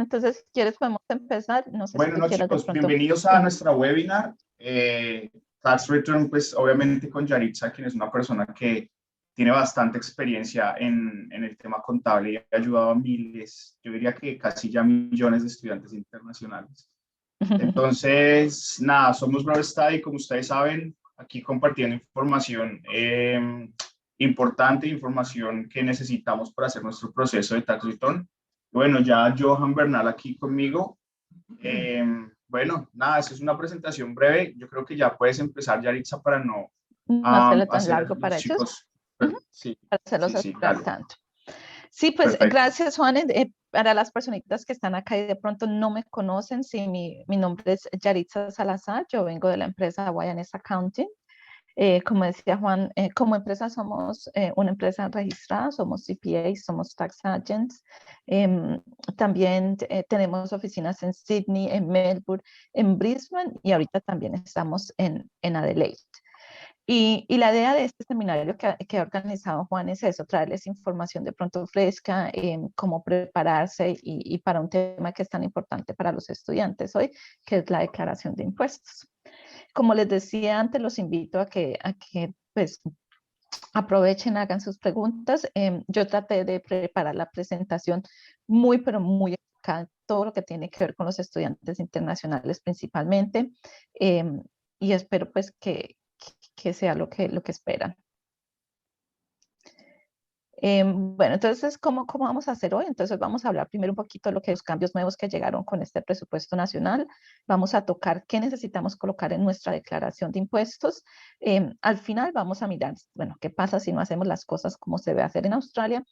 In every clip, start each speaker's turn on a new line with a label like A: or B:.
A: entonces si quieres podemos empezar. No sé si
B: Bueno,
A: tú
B: no,
A: quieras de
B: chicos,
A: pronto.
B: bienvenidos a nuestra webinar. Tax Return, pues obviamente con Yaritza, quien es una persona que tiene bastante experiencia en el tema contable y ha ayudado a miles, yo diría que casi ya millones de estudiantes internacionales. Entonces, nada, somos Bravo Study, como ustedes saben, aquí compartiendo información importante, información que necesitamos para hacer nuestro proceso de Tax Return. Bueno, ya Johan Bernal aquí conmigo. Bueno, nada, esa es una presentación breve. Yo creo que ya puedes empezar, Yaritza, para no
A: No hacerlo tan
B: hacer a
A: largo
B: los
A: para ellos.
B: chicos. Sí,
A: Para hacerlos
B: sí, sí,
A: esperar
B: dale.
A: tanto. Sí, pues
B: Perfecto.
A: gracias, Juan. Para las personitas que están acá y de pronto no me conocen, sí, mi nombre es Yaritza Salazar, yo vengo de la empresa Guayanese Accounting. Como decía Juan, como empresa somos una empresa registrada, somos CPAs, somos tax agents. También tenemos oficinas en Sydney, en Melbourne, en Brisbane y ahorita también estamos en Adelaide. Y la idea de este seminario que ha organizado Juan es eso, traerles información de pronto fresca, cómo prepararse y para un tema que es tan importante para los estudiantes hoy, que es la declaración de impuestos. Como les decía antes, los invito a que pues, aprovechen, hagan sus preguntas. Yo traté de preparar la presentación muy, pero muy enfocada en todo lo que tiene que ver con los estudiantes internacionales principalmente. Y espero pues que sea lo que esperan. Bueno, entonces, ¿cómo vamos a hacer hoy? Entonces, vamos a hablar primero un poquito de lo que los cambios nuevos que llegaron con este presupuesto nacional. Vamos a tocar qué necesitamos colocar en nuestra declaración de impuestos. Al final vamos a mirar, bueno, qué pasa si no hacemos las cosas como se debe hacer en Australia.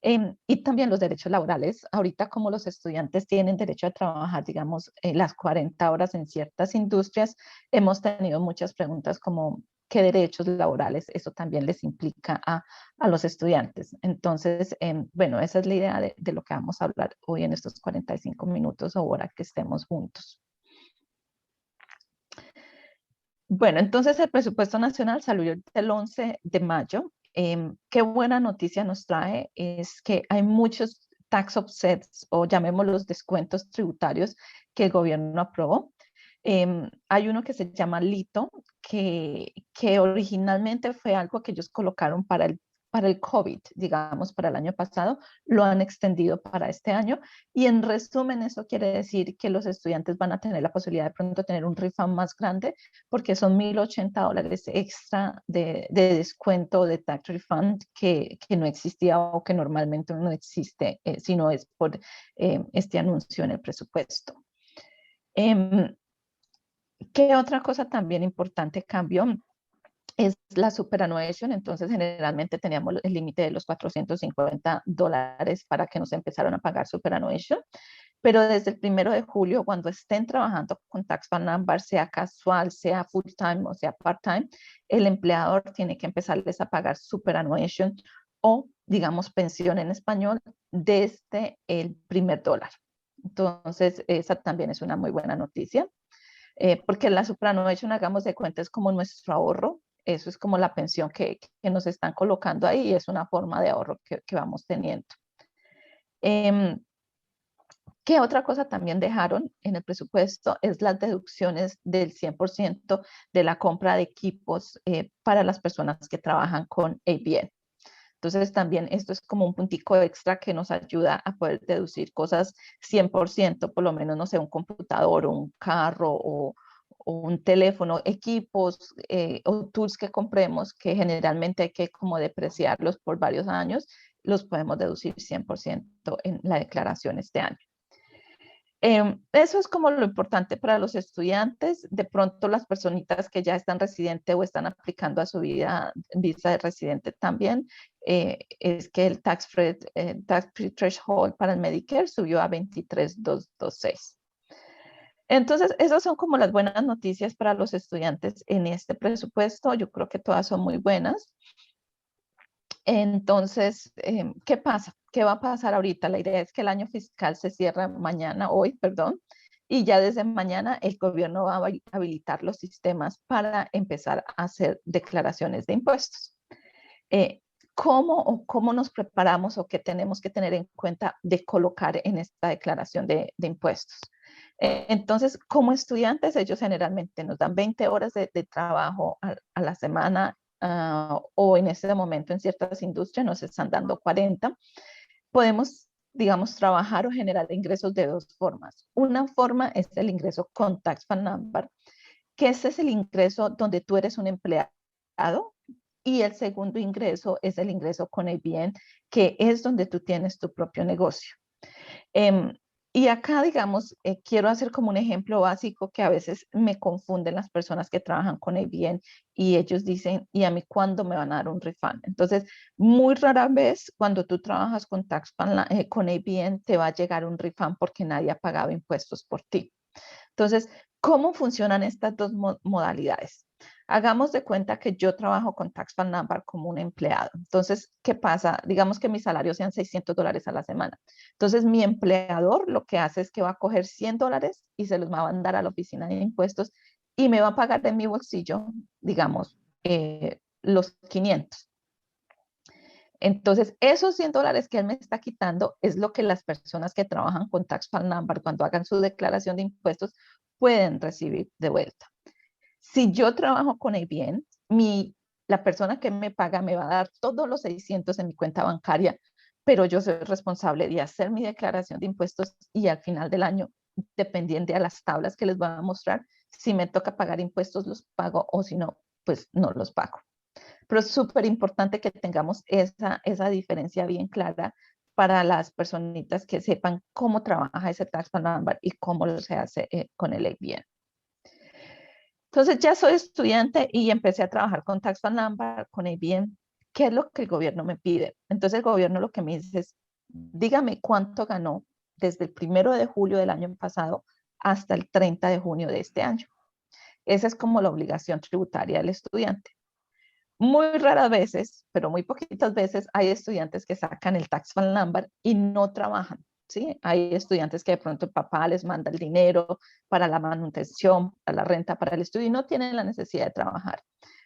A: Y también los derechos laborales. Ahorita, como los estudiantes tienen derecho a trabajar, digamos, las 40 horas en ciertas industrias, hemos tenido muchas preguntas como qué derechos laborales eso también les implica a los estudiantes. Entonces, bueno, esa es la idea de lo que vamos a hablar hoy en estos 45 minutos o hora que estemos juntos. Bueno, entonces el presupuesto nacional salió el 11 de mayo. Qué buena noticia nos trae es que hay muchos tax offsets o llamémoslos descuentos tributarios que el gobierno aprobó. Hay uno que se llama LITO, que originalmente fue algo que ellos colocaron para el COVID, digamos, para el año pasado, lo han extendido para este año. Y en resumen, eso quiere decir que los estudiantes van a tener la posibilidad de pronto tener un refund más grande, porque son $1,080 extra de descuento de tax refund que no existía o que normalmente no existe, si no es por este anuncio en el presupuesto. ¿Qué otra cosa también importante cambió? Es la superannuation. Entonces generalmente teníamos el límite de los $450 para que nos empezaran a pagar superannuation, pero desde el 1 de julio, cuando estén trabajando con Tax Number, sea casual, sea full time o sea part time, el empleador tiene que empezarles a pagar superannuation o, digamos, pensión en español, desde el primer dólar. Entonces, esa también es una muy buena noticia. Porque la superannuation, hagamos de cuenta, es como nuestro ahorro. Eso es como la pensión que nos están colocando ahí y es una forma de ahorro que vamos teniendo. ¿Qué otra cosa también dejaron en el presupuesto? Es las deducciones del 100% de la compra de equipos para las personas que trabajan con ABN. Entonces también esto es como un puntico extra que nos ayuda a poder deducir cosas 100%, por lo menos, no sé, un computador o un carro o un teléfono, equipos o tools que compremos que generalmente hay que como depreciarlos por varios años, los podemos deducir 100% en la declaración este año. Eso es como lo importante para los estudiantes. De pronto las personitas que ya están residentes o están aplicando a su visa de residente también, es que el tax free threshold para el Medicare subió a 23,226. Entonces, esas son como las buenas noticias para los estudiantes en este presupuesto. Yo creo que todas son muy buenas. Entonces, ¿qué pasa? ¿Qué va a pasar ahorita? La idea es que el año fiscal se cierra hoy, y ya desde mañana el gobierno va a habilitar los sistemas para empezar a hacer declaraciones de impuestos. cómo nos preparamos o qué tenemos que tener en cuenta de colocar en esta declaración de impuestos. Entonces, como estudiantes, ellos generalmente nos dan 20 horas de trabajo a la semana, o en este momento en ciertas industrias nos están dando 40. Podemos, digamos, trabajar o generar ingresos de dos formas. Una forma es el ingreso con Tax Fund Number, que ese es el ingreso donde tú eres un empleado, y el segundo ingreso es el ingreso con ABN, que es donde tú tienes tu propio negocio. Y acá, digamos, quiero hacer como un ejemplo básico que a veces me confunden las personas que trabajan con ABN y ellos dicen, ¿y a mí cuándo me van a dar un refund? Entonces, muy rara vez cuando tú trabajas con con ABN te va a llegar un refund porque nadie ha pagado impuestos por ti. Entonces, ¿cómo funcionan estas dos modalidades? Hagamos de cuenta que yo trabajo con Tax Fund Number como un empleado. Entonces, ¿qué pasa? Digamos que mi salario sean $600 a la semana. Entonces, mi empleador lo que hace es que va a coger $100 y se los va a mandar a la oficina de impuestos y me va a pagar de mi bolsillo, digamos, los 500. Entonces, esos $100 que él me está quitando es lo que las personas que trabajan con Tax Fund Number cuando hagan su declaración de impuestos pueden recibir de vuelta. Si yo trabajo con ABN, la persona que me paga me va a dar todos los 600 en mi cuenta bancaria, pero yo soy responsable de hacer mi declaración de impuestos y al final del año, dependiente de las tablas que les voy a mostrar, si me toca pagar impuestos los pago o si no, pues no los pago. Pero es súper importante que tengamos esa diferencia bien clara para las personitas que sepan cómo trabaja ese Tax Fund Number y cómo se hace con el ABN. Entonces ya soy estudiante y empecé a trabajar con Tax Fund Number, con ABN. ¿Qué es lo que el gobierno me pide? Entonces el gobierno lo que me dice es, dígame cuánto ganó desde el 1 de julio del año pasado hasta el 30 de junio de este año. Esa es como la obligación tributaria del estudiante. Muy raras veces, pero muy poquitas veces, hay estudiantes que sacan el Tax Fund Number y no trabajan. ¿Sí? Hay estudiantes que de pronto el papá les manda el dinero para la manutención, para la renta, para el estudio y no tienen la necesidad de trabajar.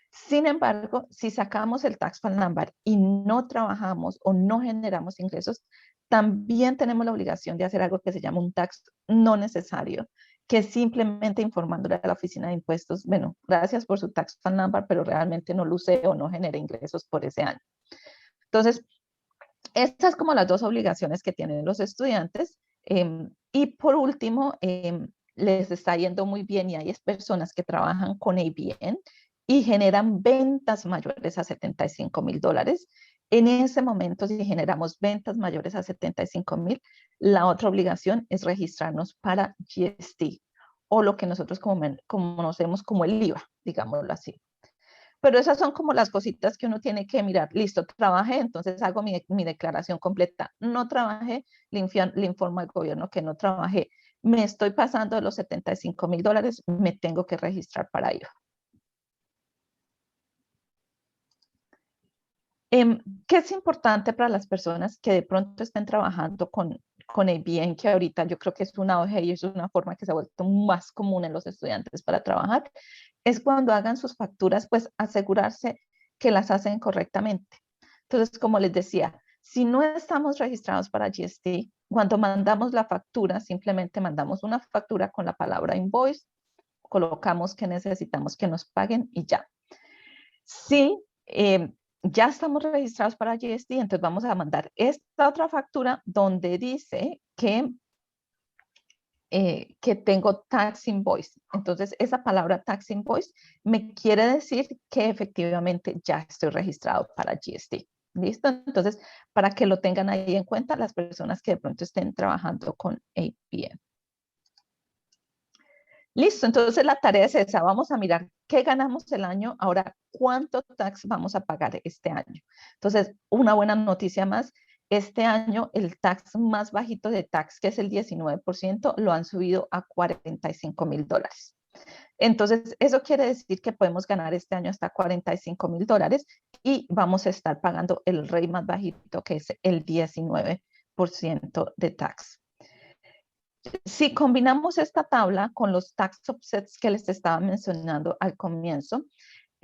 A: Sin embargo, si sacamos el Tax Fund Number y no trabajamos o no generamos ingresos, también tenemos la obligación de hacer algo que se llama un tax no necesario, que es simplemente informándole a la oficina de impuestos, bueno, gracias por su Tax Fund Number, pero realmente no lo usé o no generé ingresos por ese año. Entonces, estas como las dos obligaciones que tienen los estudiantes. Y por último, les está yendo muy bien y hay personas que trabajan con ABN y generan ventas mayores a $75,000. En ese momento, si generamos ventas mayores a $75,000, la otra obligación es registrarnos para GST o lo que nosotros conocemos como el IVA, digámoslo así. Pero esas son como las cositas que uno tiene que mirar. Listo, trabajé, entonces hago mi declaración completa. No trabajé, le informo al gobierno que no trabajé. Me estoy pasando de los $75,000, me tengo que registrar para ello. ¿Qué es importante para las personas que de pronto estén trabajando con ABN, que ahorita yo creo que es una OG y es una forma que se ha vuelto más común en los estudiantes para trabajar? Es cuando hagan sus facturas, pues asegurarse que las hacen correctamente. Entonces, como les decía, si no estamos registrados para GST, cuando mandamos la factura, simplemente mandamos una factura con la palabra invoice, colocamos que necesitamos que nos paguen y ya. Si ya estamos registrados para GST, entonces vamos a mandar esta otra factura donde dice que tengo tax invoice. Entonces, esa palabra tax invoice me quiere decir que efectivamente ya estoy registrado para GST. ¿Listo? Entonces, para que lo tengan ahí en cuenta las personas que de pronto estén trabajando con ABN. Listo, entonces la tarea es esa. Vamos a mirar qué ganamos el año. Ahora, ¿cuánto tax vamos a pagar este año? Entonces, una buena noticia más. Este año el tax más bajito de tax, que es el 19%, lo han subido a $45,000. Entonces, eso quiere decir que podemos ganar este año hasta $45,000 y vamos a estar pagando el rate más bajito, que es el 19% de tax. Si combinamos esta tabla con los tax offsets que les estaba mencionando al comienzo,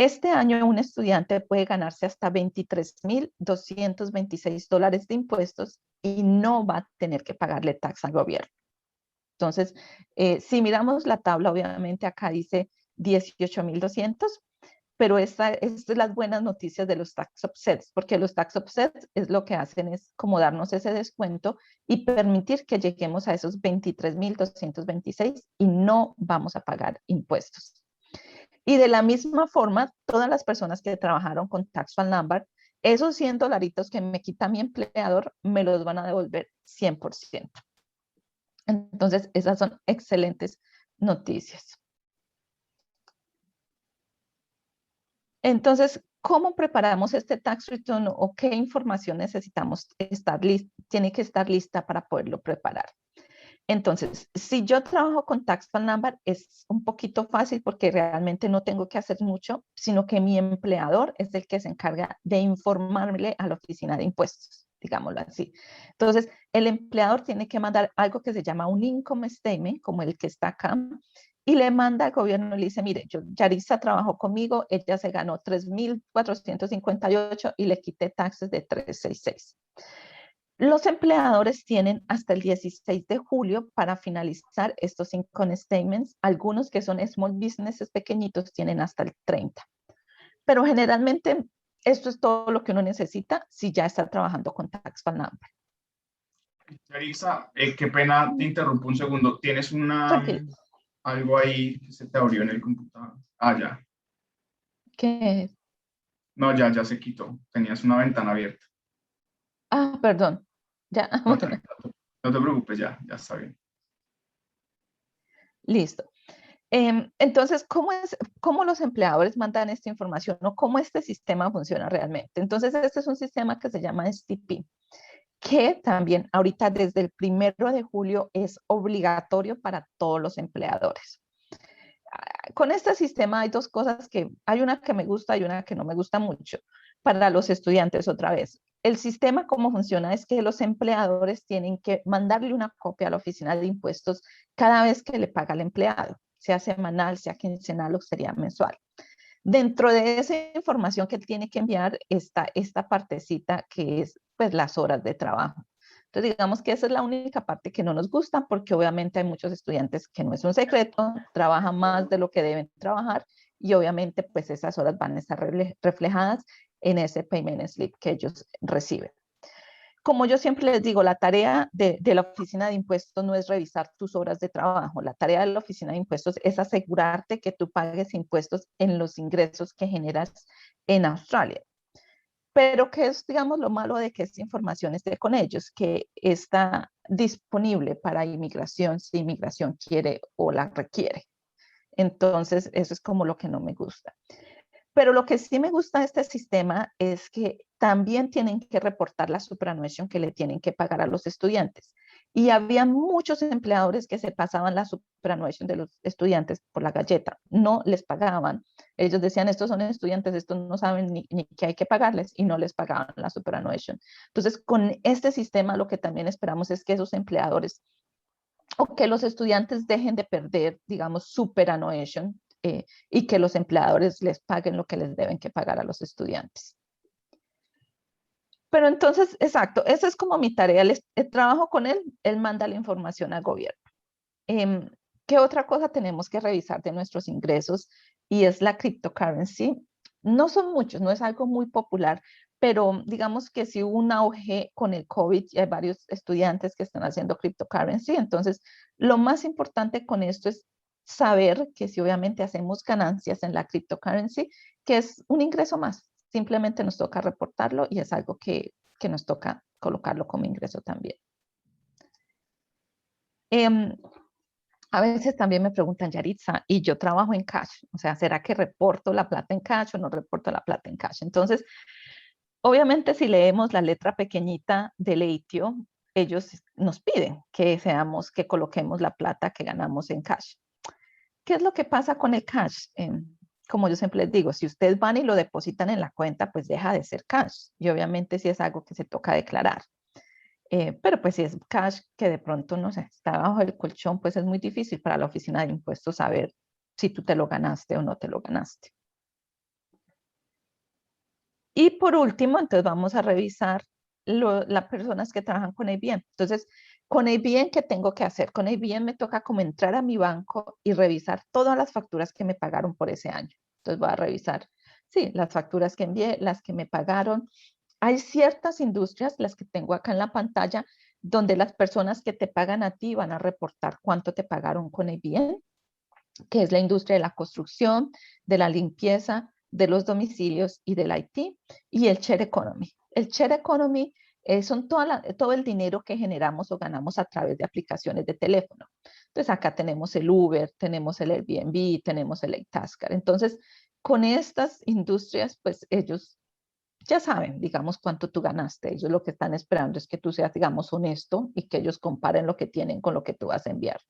A: Este año un estudiante puede ganarse hasta $23,226 de impuestos y no va a tener que pagarle taxa al gobierno. Entonces, si miramos la tabla, obviamente acá dice 18,200, pero esta es las buenas noticias de los tax offsets, porque los tax offsets es lo que hacen es como darnos ese descuento y permitir que lleguemos a esos 23,226 y no vamos a pagar impuestos. Y de la misma forma, todas las personas que trabajaron con Tax File Number, esos $100 que me quita mi empleador, me los van a devolver 100%. Entonces, esas son excelentes noticias. Entonces, ¿cómo preparamos este tax return o qué información necesitamos tiene que estar lista para poderlo preparar? Entonces, si yo trabajo con Tax File Number, es un poquito fácil porque realmente no tengo que hacer mucho, sino que mi empleador es el que se encarga de informarle a la oficina de impuestos, digámoslo así. Entonces, el empleador tiene que mandar algo que se llama un income statement, como el que está acá, y le manda al gobierno y le dice, mire, Yaritza trabajó conmigo, ella se ganó 3,458 y le quité taxes de 366. Los empleadores tienen hasta el 16 de julio para finalizar estos income statements. Algunos que son small businesses pequeñitos tienen hasta el 30. Pero generalmente esto es todo lo que uno necesita si ya está trabajando con Tax File Number.
B: Yaritza, qué pena, te interrumpo un segundo. ¿Tienes
A: Tranquilo.
B: algo ahí que se te abrió en el computador? Ah, ya.
A: ¿Qué?
B: No, ya se quitó. Tenías una ventana abierta.
A: Ah, perdón. Ya,
B: No,
A: bueno,
B: no te preocupes, ya está bien.
A: listo. Entonces, ¿cómo los empleadores mandan esta información o cómo este sistema funciona realmente? Entonces, este es un sistema que se llama STP, que también ahorita desde el 1 de julio es obligatorio para todos los empleadores. Con este sistema hay dos cosas hay una que me gusta y una que no me gusta mucho para los estudiantes otra vez. El sistema, cómo funciona, es que los empleadores tienen que mandarle una copia a la oficina de impuestos cada vez que le paga al empleado, sea semanal, sea quincenal o sería mensual. Dentro de esa información que él tiene que enviar está esta partecita que es pues las horas de trabajo. Entonces digamos que esa es la única parte que no nos gusta porque obviamente hay muchos estudiantes que no es un secreto, trabajan más de lo que deben trabajar y obviamente pues esas horas van a estar reflejadas en ese payment slip que ellos reciben. Como yo siempre les digo, la tarea de la oficina de impuestos no es revisar tus horas de trabajo. La tarea de la oficina de impuestos es asegurarte que tú pagues impuestos en los ingresos que generas en Australia. Pero ¿qué es, digamos, lo malo de que esta información esté con ellos? Que está disponible para inmigración si inmigración quiere o la requiere. Entonces, eso es como lo que no me gusta. Pero lo que sí me gusta de este sistema es que también tienen que reportar la superannuation que le tienen que pagar a los estudiantes. Y había muchos empleadores que se pasaban la superannuation de los estudiantes por la galleta. No les pagaban. Ellos decían, estos son estudiantes, estos no saben ni qué hay que pagarles y no les pagaban la superannuation. Entonces, con este sistema lo que también esperamos es que esos empleadores o que los estudiantes dejen de perder, digamos, superannuation y que los empleadores les paguen lo que les deben que pagar a los estudiantes. Pero entonces, exacto, esa es como mi tarea. El trabajo con él manda la información al gobierno. ¿Qué otra cosa tenemos que revisar de nuestros ingresos? Y es la cryptocurrency. No son muchos, no es algo muy popular, pero digamos que si hubo un auge con el COVID y hay varios estudiantes que están haciendo cryptocurrency. Entonces, lo más importante con esto es saber que si obviamente hacemos ganancias en la cryptocurrency, que es un ingreso más, simplemente nos toca reportarlo y es algo que nos toca colocarlo como ingreso también. A veces también me preguntan, Yaritza, y yo trabajo en cash, o sea, ¿será que reporto la plata en cash o no reporto la plata en cash? Entonces, obviamente si leemos la letra pequeñita del EITIO, ellos nos piden que coloquemos la plata que ganamos en cash. ¿Qué es lo que pasa con el cash? Como yo siempre les digo, si ustedes van y lo depositan en la cuenta, pues deja de ser cash. Y obviamente si es algo que se toca declarar. Pero pues si es cash que de pronto, no sé, está bajo el colchón, pues es muy difícil para la oficina de impuestos saber si tú te lo ganaste o no te lo ganaste. Y por último, entonces vamos a revisar las personas que trabajan con ABM. Entonces, con ABM, ¿qué tengo que hacer? Con ABM me toca como entrar a mi banco y revisar todas las facturas que me pagaron por ese año. Entonces voy a revisar, sí, las facturas que envié, las que me pagaron. Hay ciertas industrias, las que tengo acá en la pantalla, donde las personas que te pagan a ti van a reportar cuánto te pagaron con ABM, que es la industria de la construcción, de la limpieza, de los domicilios y del IT, y el share economy. El share economy son todo el dinero que generamos o ganamos a través de aplicaciones de teléfono. Entonces acá tenemos el Uber, tenemos el Airbnb, tenemos el Itascar. Entonces, con estas industrias, pues ellos ya saben, digamos, cuánto tú ganaste. Ellos lo que están esperando es que tú seas, digamos, honesto y que ellos comparen lo que tienen con lo que tú vas a enviar.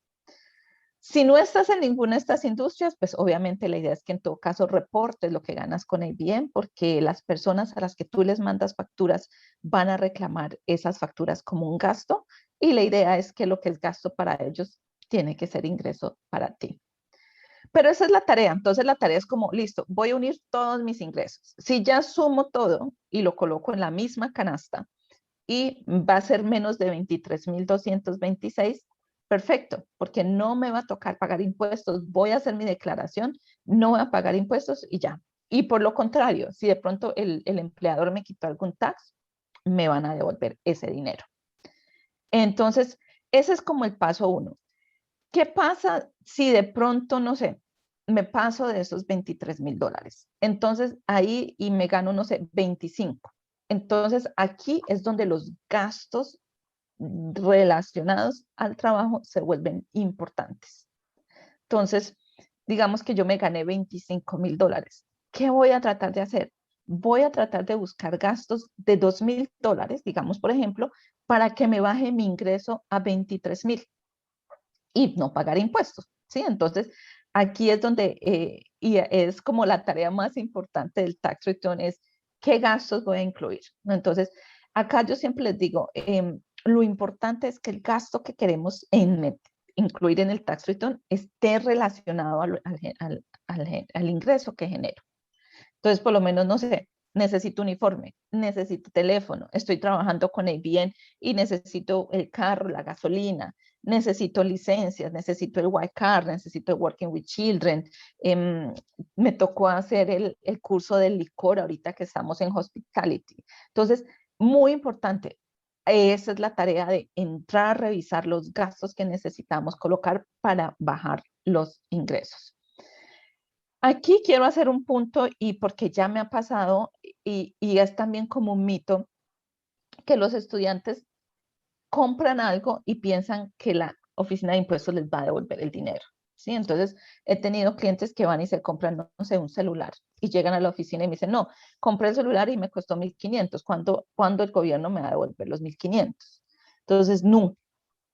A: Si no estás en ninguna de estas industrias, pues obviamente la idea es que en todo caso reportes lo que ganas con ABM, porque las personas a las que tú les mandas facturas van a reclamar esas facturas como un gasto, y la idea es que lo que es gasto para ellos tiene que ser ingreso para ti. Pero esa es la tarea. Entonces la tarea es como, listo, voy a unir todos mis ingresos. Si ya sumo todo y lo coloco en la misma canasta y va a ser menos de 23,226, perfecto, porque no me va a tocar pagar impuestos. Voy a hacer mi declaración, no voy a pagar impuestos y ya. Y por lo contrario, si de pronto el empleador me quitó algún tax, me van a devolver ese dinero. Entonces, ese es como el paso 1. ¿Qué pasa si de pronto, no sé, me paso de esos $23,000? Entonces ahí y me gano, no sé, 25. Entonces aquí es donde los gastos relacionados al trabajo se vuelven importantes. Entonces, digamos que yo me gané $25,000. ¿Qué voy a tratar de hacer? Voy a tratar de buscar gastos de $2,000, digamos, por ejemplo, para que me baje mi ingreso a 23,000 y no pagar impuestos, ¿sí? Entonces, aquí es donde, y es como la tarea más importante del tax return, es qué gastos voy a incluir, ¿no? Entonces, acá yo siempre les digo, lo importante es que el gasto que queremos incluir en el tax return esté relacionado al ingreso que genero. Entonces, por lo menos, no sé, necesito uniforme, necesito teléfono, estoy trabajando con ABN y necesito el carro, la gasolina, necesito licencias, necesito el white card, necesito el Working with Children. Me tocó hacer el curso del licor ahorita que estamos en Hospitality. Entonces, muy importante. Esa es la tarea de entrar a revisar los gastos que necesitamos colocar para bajar los ingresos. Aquí quiero hacer un punto y porque ya me ha pasado y es también como un mito que los estudiantes compran algo y piensan que la oficina de impuestos les va a devolver el dinero, ¿sí? Entonces, he tenido clientes que van y se compran, no sé, un celular y llegan a la oficina y me dicen, no, compré el celular y me costó 1,500. ¿Cuándo el gobierno me va a devolver los 1,500? Entonces, no,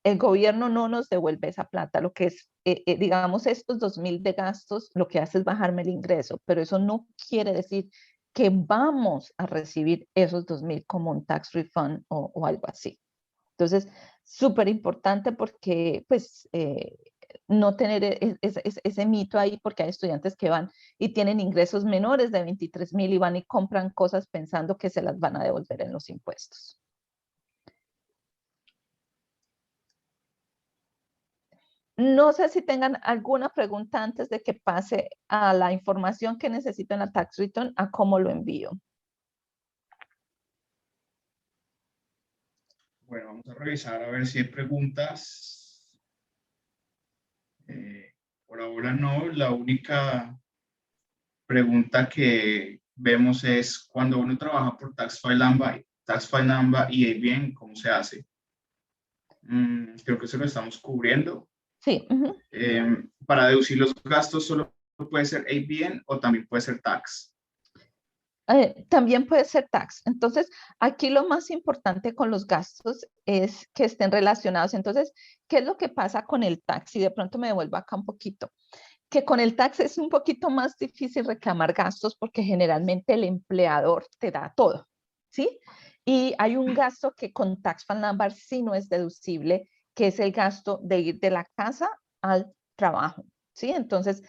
A: el gobierno no nos devuelve esa plata. Lo que es, digamos, estos 2,000 de gastos, lo que hace es bajarme el ingreso, pero eso no quiere decir que vamos a recibir esos 2,000 como un tax refund o algo así. Entonces, súper importante porque, pues, no tener ese mito ahí, porque hay estudiantes que van y tienen ingresos menores de 23,000 y van y compran cosas pensando que se las van a devolver en los impuestos. No sé si tengan alguna pregunta antes de que pase a la información que necesito en la tax return, a cómo lo envío.
B: Bueno, vamos a revisar a ver si hay preguntas. Por ahora no, la única pregunta que vemos es cuando uno trabaja por Tax File Number y ABN, ¿cómo se hace? Creo que eso lo estamos cubriendo.
A: Sí.
B: Para deducir los gastos solo puede ser ABN o también puede ser tax.
A: También puede ser tax. Entonces, aquí lo más importante con los gastos es que estén relacionados. Entonces, ¿qué es lo que pasa con el tax? Y de pronto me devuelvo acá un poquito. Que con el tax es un poquito más difícil reclamar gastos porque generalmente el empleador te da todo, ¿sí? Y hay un gasto que con Tax File Number sí no es deducible, que es el gasto de ir de la casa al trabajo, ¿sí? Entonces,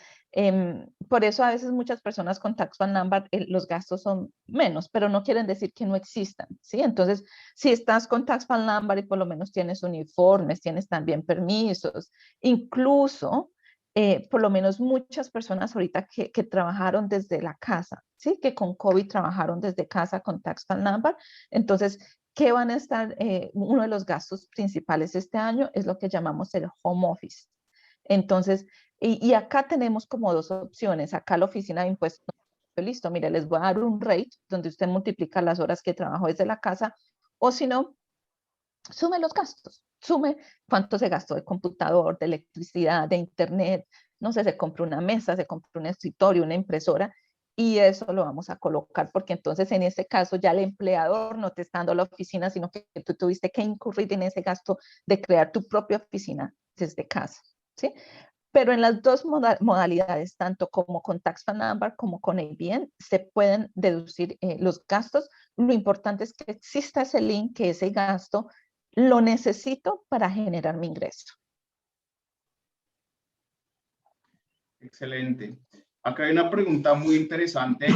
A: por eso a veces muchas personas con Tax File Number los gastos son menos, pero no quieren decir que no existan, ¿sí? Entonces, si estás con Tax File Number y por lo menos tienes uniformes, tienes también permisos, incluso, por lo menos muchas personas ahorita que trabajaron desde la casa, ¿sí? Que con COVID trabajaron desde casa con Tax File Number, entonces, ¿qué van a estar? Uno de los gastos principales este año es lo que llamamos el home office. Entonces, y acá tenemos como dos opciones. Acá la oficina de impuestos, listo, mire, les voy a dar un rate donde usted multiplica las horas que trabajó desde la casa, o si no, sume los gastos, sume cuánto se gastó de computador, de electricidad, de internet, no sé, se compró una mesa, se compró un escritorio, una impresora, y eso lo vamos a colocar, porque entonces en ese caso ya el empleador no te está dando la oficina, sino que tú tuviste que incurrir en ese gasto de crear tu propia oficina desde casa, ¿sí? Pero en las dos modalidades, tanto como con Tax File Number como con ABN, se pueden deducir los gastos. Lo importante es que exista ese link, que ese gasto lo necesito para generar mi ingreso.
B: Excelente. Acá hay una pregunta muy interesante.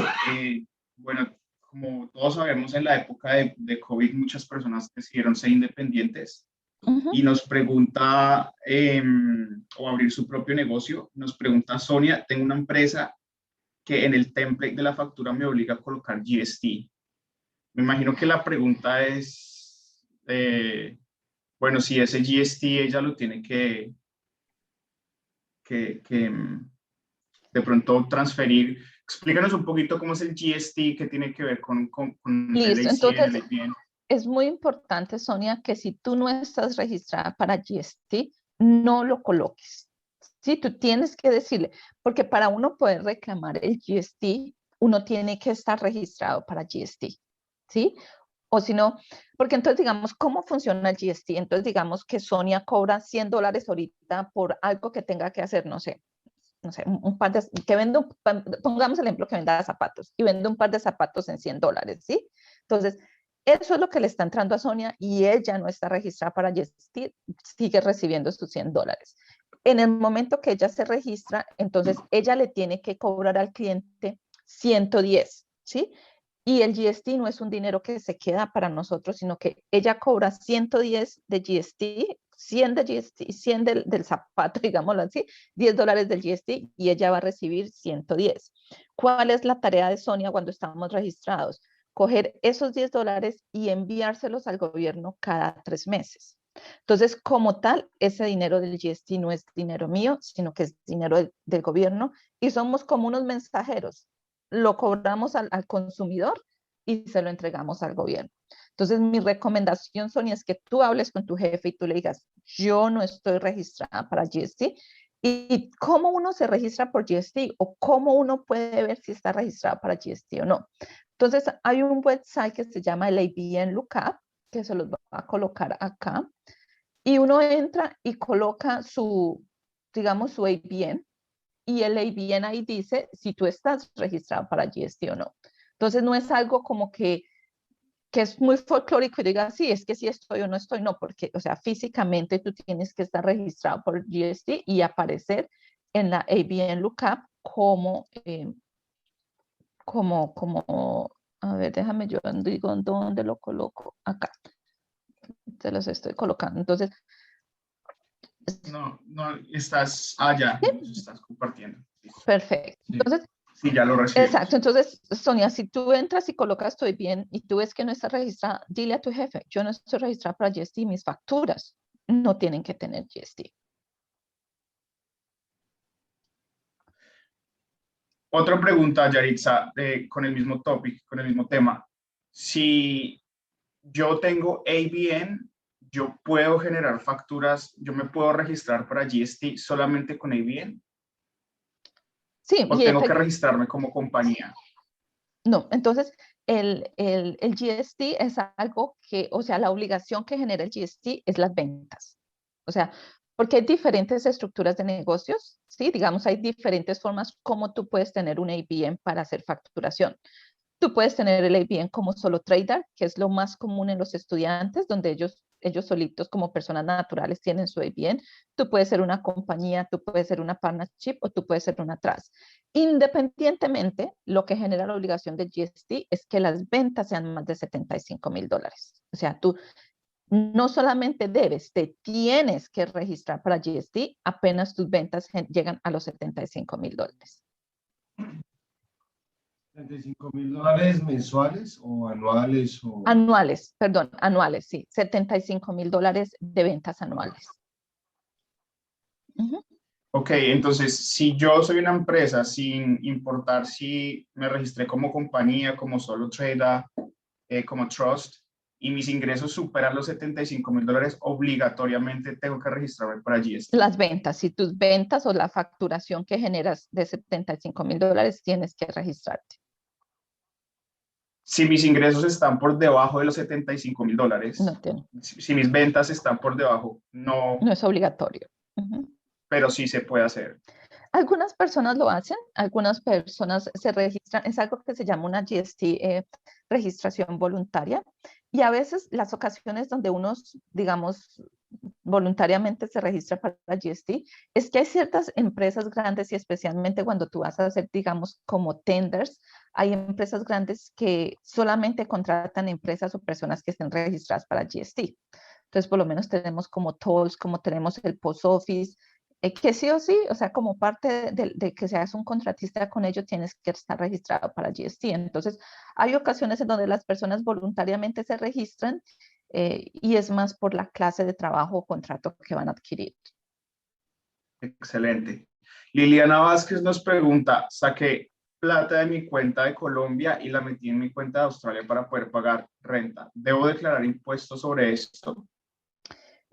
B: Bueno, como todos sabemos, en la época de COVID muchas personas decidieron ser independientes y nos pregunta, o abrir su propio negocio, nos pregunta Sonia, tengo una empresa que en el template de la factura me obliga a colocar GST. Me imagino que la pregunta es, bueno, si ese GST ella lo tiene que de pronto transferir. Explícanos un poquito cómo es el GST, qué tiene que ver con el
A: Listo,
B: ACN, el
A: entonces
B: ABN.
A: es muy importante, Sonia, que si tú no estás registrada para GST, no lo coloques. Sí, tú tienes que decirle, porque para uno poder reclamar el GST, uno tiene que estar registrado para GST, ¿sí? O si no, porque entonces digamos, ¿cómo funciona el GST? Entonces digamos que Sonia cobra $100 ahorita por algo que tenga que hacer, no sé, un par de, que vende, pongamos el ejemplo que venda zapatos y vende un par de zapatos en $100, ¿sí? Entonces, eso es lo que le está entrando a Sonia y ella no está registrada para GST, sigue recibiendo sus $100. En el momento que ella se registra, entonces ella le tiene que cobrar al cliente 110, ¿sí? Y el GST no es un dinero que se queda para nosotros, sino que ella cobra 110 de GST, 100 de GST, 100 del zapato, digámoslo así, $10 del GST y ella va a recibir 110. ¿Cuál es la tarea de Sonia cuando estamos registrados? Coger esos $10 y enviárselos al gobierno cada 3 meses. Entonces, como tal, ese dinero del GST no es dinero mío, sino que es dinero del gobierno y somos como unos mensajeros. Lo cobramos al consumidor y se lo entregamos al gobierno. Entonces, mi recomendación, Sonia, es que tú hables con tu jefe y tú le digas, yo no estoy registrada para GST. ¿Y cómo uno se registra por GST o cómo uno puede ver si está registrado para GST o no? Entonces, hay un website que se llama el ABN Lookup, que se los va a colocar acá, y uno entra y coloca su, digamos, su ABN, y el ABN ahí dice si tú estás registrado para GST o no. Entonces, no es algo como que es muy folclórico y diga, sí, es que sí estoy o no estoy, no, porque, o sea, físicamente tú tienes que estar registrado por GST y aparecer en la ABN Lookup a ver, déjame yo digo dónde lo coloco, acá, te los estoy colocando. Entonces,
B: No, no, estás allá,
A: ¿sí?
B: nos estás compartiendo.
A: Perfecto.
B: Sí,
A: Entonces,
B: sí, ya lo
A: exacto.
B: recibimos.
A: Entonces, Sonia, si tú entras y colocas estoy bien y tú ves que no está registrada, dile a tu jefe, yo no estoy registrada para GST, mis facturas no tienen que tener GST.
B: Otra pregunta, Yaritza, con el mismo topic, con el mismo tema. Si yo tengo ABN, yo puedo generar facturas, yo me puedo registrar para GST solamente con ABN
A: Sí,
B: o tengo que registrarme como compañía.
A: no, entonces el GST es algo que, o sea, la obligación que genera el GST es las ventas. O sea, porque hay diferentes estructuras de negocios, ¿sí? Digamos, hay diferentes formas como tú puedes tener un ABN para hacer facturación. Tú puedes tener el ABN como solo trader, que es lo más común en los estudiantes, donde ellos ellos solitos como personas naturales tienen su ABN. Tú puedes ser una compañía, tú puedes ser una partnership o tú puedes ser una trust. Independientemente, lo que genera la obligación de GST es que las ventas sean más de $75,000. O sea, tú no solamente debes, te tienes que registrar para GST apenas tus ventas llegan a los $75,000.
C: $35,000 mensuales o anuales o...
A: Anuales, perdón, anuales, sí, $75,000 de ventas anuales.
B: Ok, entonces, si yo soy una empresa, sin importar si me registré como compañía, como solo trader, como trust, y mis ingresos superan los $75,000, obligatoriamente tengo que registrarme para GST.
A: Las ventas, si tus ventas o la facturación que generas de $75,000, tienes que registrarte.
B: Si mis ingresos están por debajo de los $75,000,
A: No tiene,
B: si mis ventas están por debajo, no,
A: no es obligatorio.
B: pero sí se puede hacer.
A: Algunas personas lo hacen, algunas personas se registran, es algo que se llama una GST, registración voluntaria, y a veces las ocasiones donde uno, digamos, voluntariamente se registra para la GST, es que hay ciertas empresas grandes y especialmente cuando tú vas a hacer, digamos, como tenders, hay empresas grandes que solamente contratan empresas o personas que estén registradas para GST. Entonces, por lo menos tenemos como tolls, como tenemos el post office, que sí o sí, o sea, como parte de que seas un contratista con ellos, tienes que estar registrado para GST. Entonces, hay ocasiones en donde las personas voluntariamente se registran y es más por la clase de trabajo o contrato que van a adquirir.
B: Excelente. Liliana Vázquez nos pregunta, saqué plata de mi cuenta de Colombia y la metí en mi cuenta de Australia para poder pagar renta. ¿Debo declarar impuestos sobre esto?